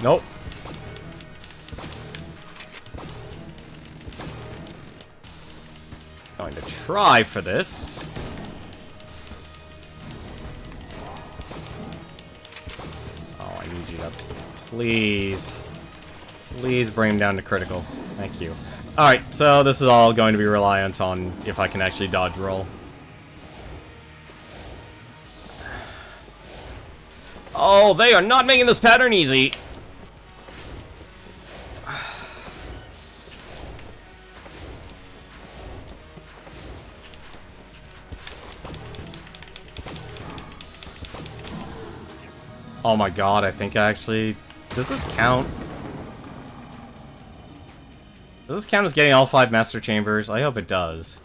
Nope. Going to try for this. Please. Please bring him down to critical. Thank you. Alright, so this is all going to be reliant on if I can actually dodge roll. Oh, they are not making this pattern easy. Oh my god, I think I actually... Does this count? Does this count as getting all 5 Master Chambers? I hope it does.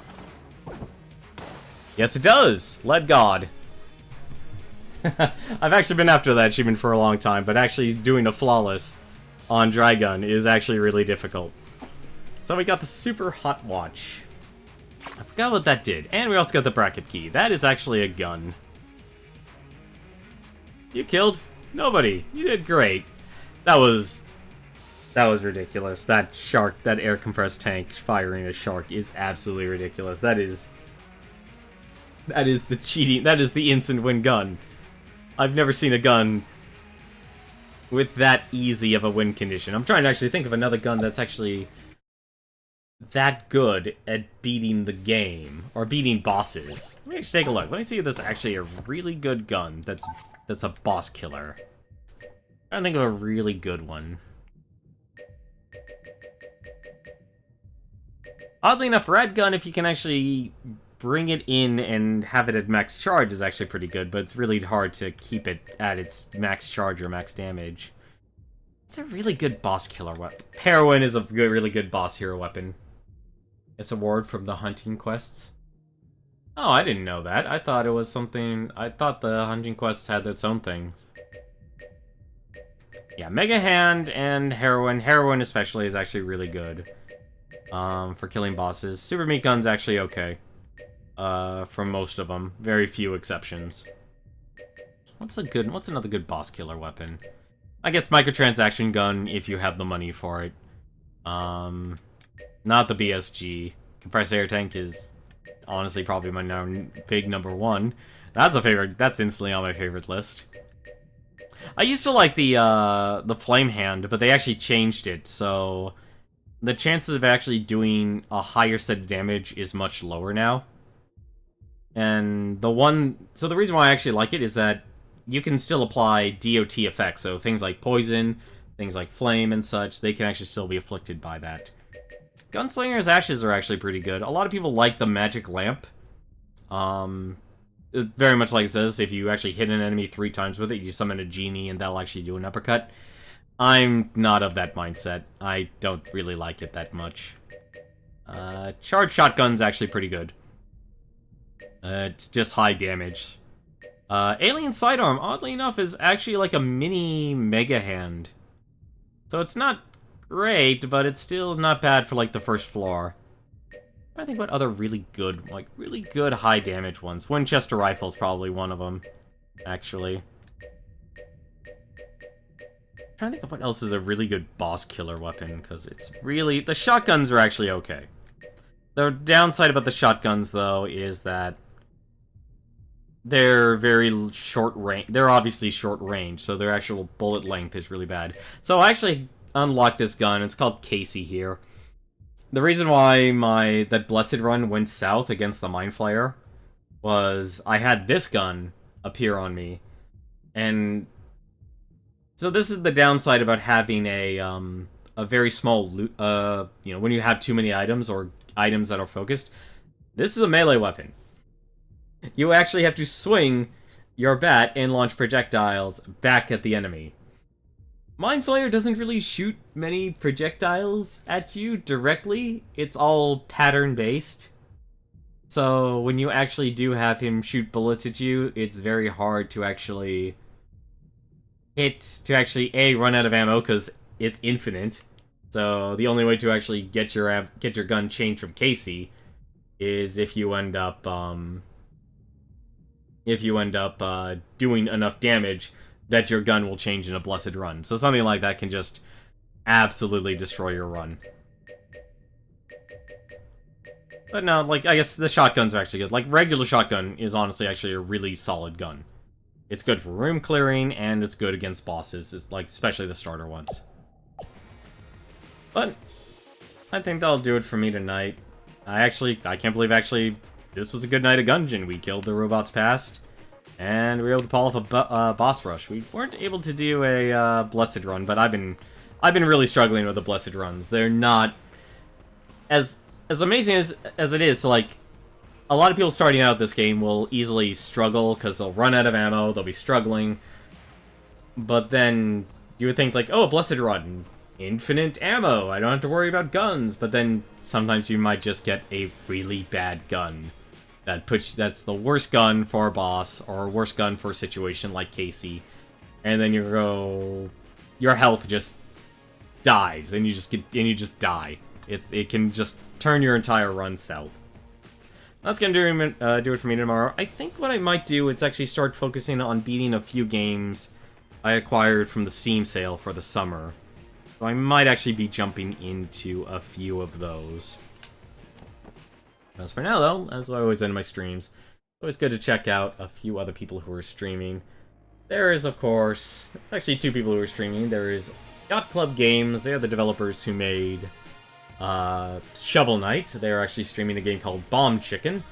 Yes, it does! Let God. I've actually been after that achievement for a long time, but actually doing a flawless on Dragon is actually really difficult. So we got the Super Hot Watch. I forgot what that did. And we also got the Bracket Key. That is actually a gun. You killed nobody. You did great. That was ridiculous. That shark, that air compressed tank firing a shark is absolutely ridiculous. That is That is the cheating. That is the instant win gun. I've never seen a gun with that easy of a win condition. I'm trying to actually think of another gun that's actually that good at beating the game or beating bosses. Let me actually take a look. Let me see if this is actually a really good gun that's a boss killer. I think of a really good one. Oddly enough, Red Gun, if you can actually bring it in and have it at max charge, is actually pretty good, but it's really hard to keep it at its max charge or max damage. It's a really good boss killer weapon. Heroin is a really good boss hero weapon. It's a ward from the hunting quests. Oh, I didn't know that. I thought it was something... I thought the hunting quests had its own things. Yeah, Mega Hand and Heroin. Heroin especially is actually really good. For killing bosses. Super Meat Gun's actually okay. From most of them. Very few exceptions. What's another good boss killer weapon? I guess Microtransaction Gun, if you have the money for it. Not the BSG. Compressed Air Tank is honestly probably my big number one. That's a favorite. That's instantly on my favorite list. I used to like the Flame Hand, but they actually changed it, so the chances of actually doing a higher set of damage is much lower now. And the reason why I actually like it is that you can still apply DOT effects, so things like poison, things like flame and such, they can actually still be afflicted by that. Gunslinger's Ashes are actually pretty good. A lot of people like the magic lamp. It's very much like it says, if you actually hit an enemy 3 times with it, you summon a genie and that'll actually do an uppercut. I'm not of that mindset. I don't really like it that much. Charged Shotgun's actually pretty good. It's just high damage. Alien Sidearm, oddly enough, is actually like a mini Mega Hand. So it's not great, but it's still not bad for like the first floor. I think what other really good high damage ones. Winchester Rifle's probably one of them, actually. I'm trying to think of what else is a really good boss killer weapon, because it's really... The shotguns are actually okay. The downside about the shotguns, though, is that they're very short range. They're obviously short range, so their actual bullet length is really bad. So I actually unlocked this gun. It's called Casey here. The reason why that Blessed Run went south against the Mind Flayer was I had this gun appear on me, and so this is the downside about having a very small loot. When you have too many items or items that are focused, this is a melee weapon. You actually have to swing your bat and launch projectiles back at the enemy. Mind Flayer doesn't really shoot many projectiles at you directly. It's all pattern-based. So when you actually do have him shoot bullets at you, it's very hard to actually run out of ammo, because it's infinite. So the only way to actually get your gun changed from Casey is if you end up doing enough damage that your gun will change in a Blessed Run. So something like that can just absolutely destroy your run. But no, like, I guess the shotguns are actually good. Like, regular shotgun is honestly actually a really solid gun. It's good for room clearing, and it's good against bosses, especially the starter ones. But I think that'll do it for me tonight. I can't believe this was a good night of Gungeon. We killed the robots past, and we were able to pull off a boss rush. We weren't able to do a Blessed Run, but I've been really struggling with the Blessed Runs. They're not as amazing as it is. So, like, a lot of people starting out this game will easily struggle because they'll run out of ammo, they'll be struggling. But then you would think, like, oh, a Blessed Run, infinite ammo, I don't have to worry about guns. But then sometimes you might just get a really bad gun that's the worst gun for a boss, or worst gun for a situation like Casey. And then your health just dies, and you just die. It can just turn your entire run south. That's gonna do it for me tomorrow. I think what I might do is actually start focusing on beating a few games I acquired from the Steam sale for the summer. So I might actually be jumping into a few of those. As for now, though, as I always end my streams, Always good to check out a few other people who are streaming. There is, of course, actually 2 people who are streaming. There is Yacht Club Games. They are the developers who made Shovel Knight. They're actually streaming a game called Bomb Chicken.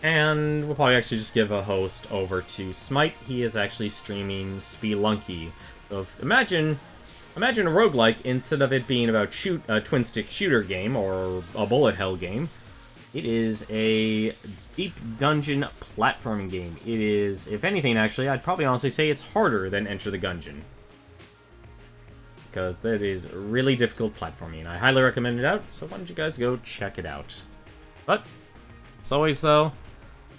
And we'll probably actually just give a host over to Smite. He is actually streaming Spelunky. So imagine a roguelike, instead of it being about a twin-stick shooter game or a bullet hell game. It is a deep dungeon platforming game. It is, if anything, actually, I'd probably honestly say it's harder than Enter the Gungeon. Because that is really difficult platforming, and I highly recommend it out, so why don't you guys go check it out. But, as always though,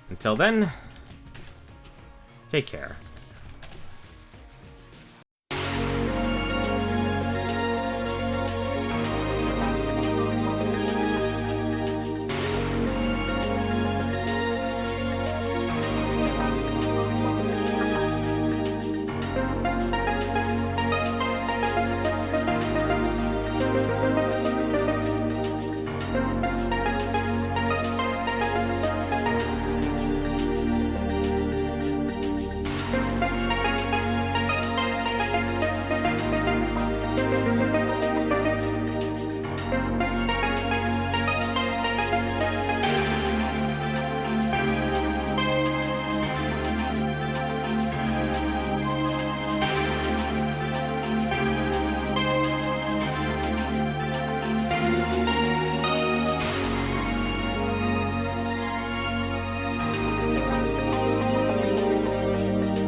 until then, take care.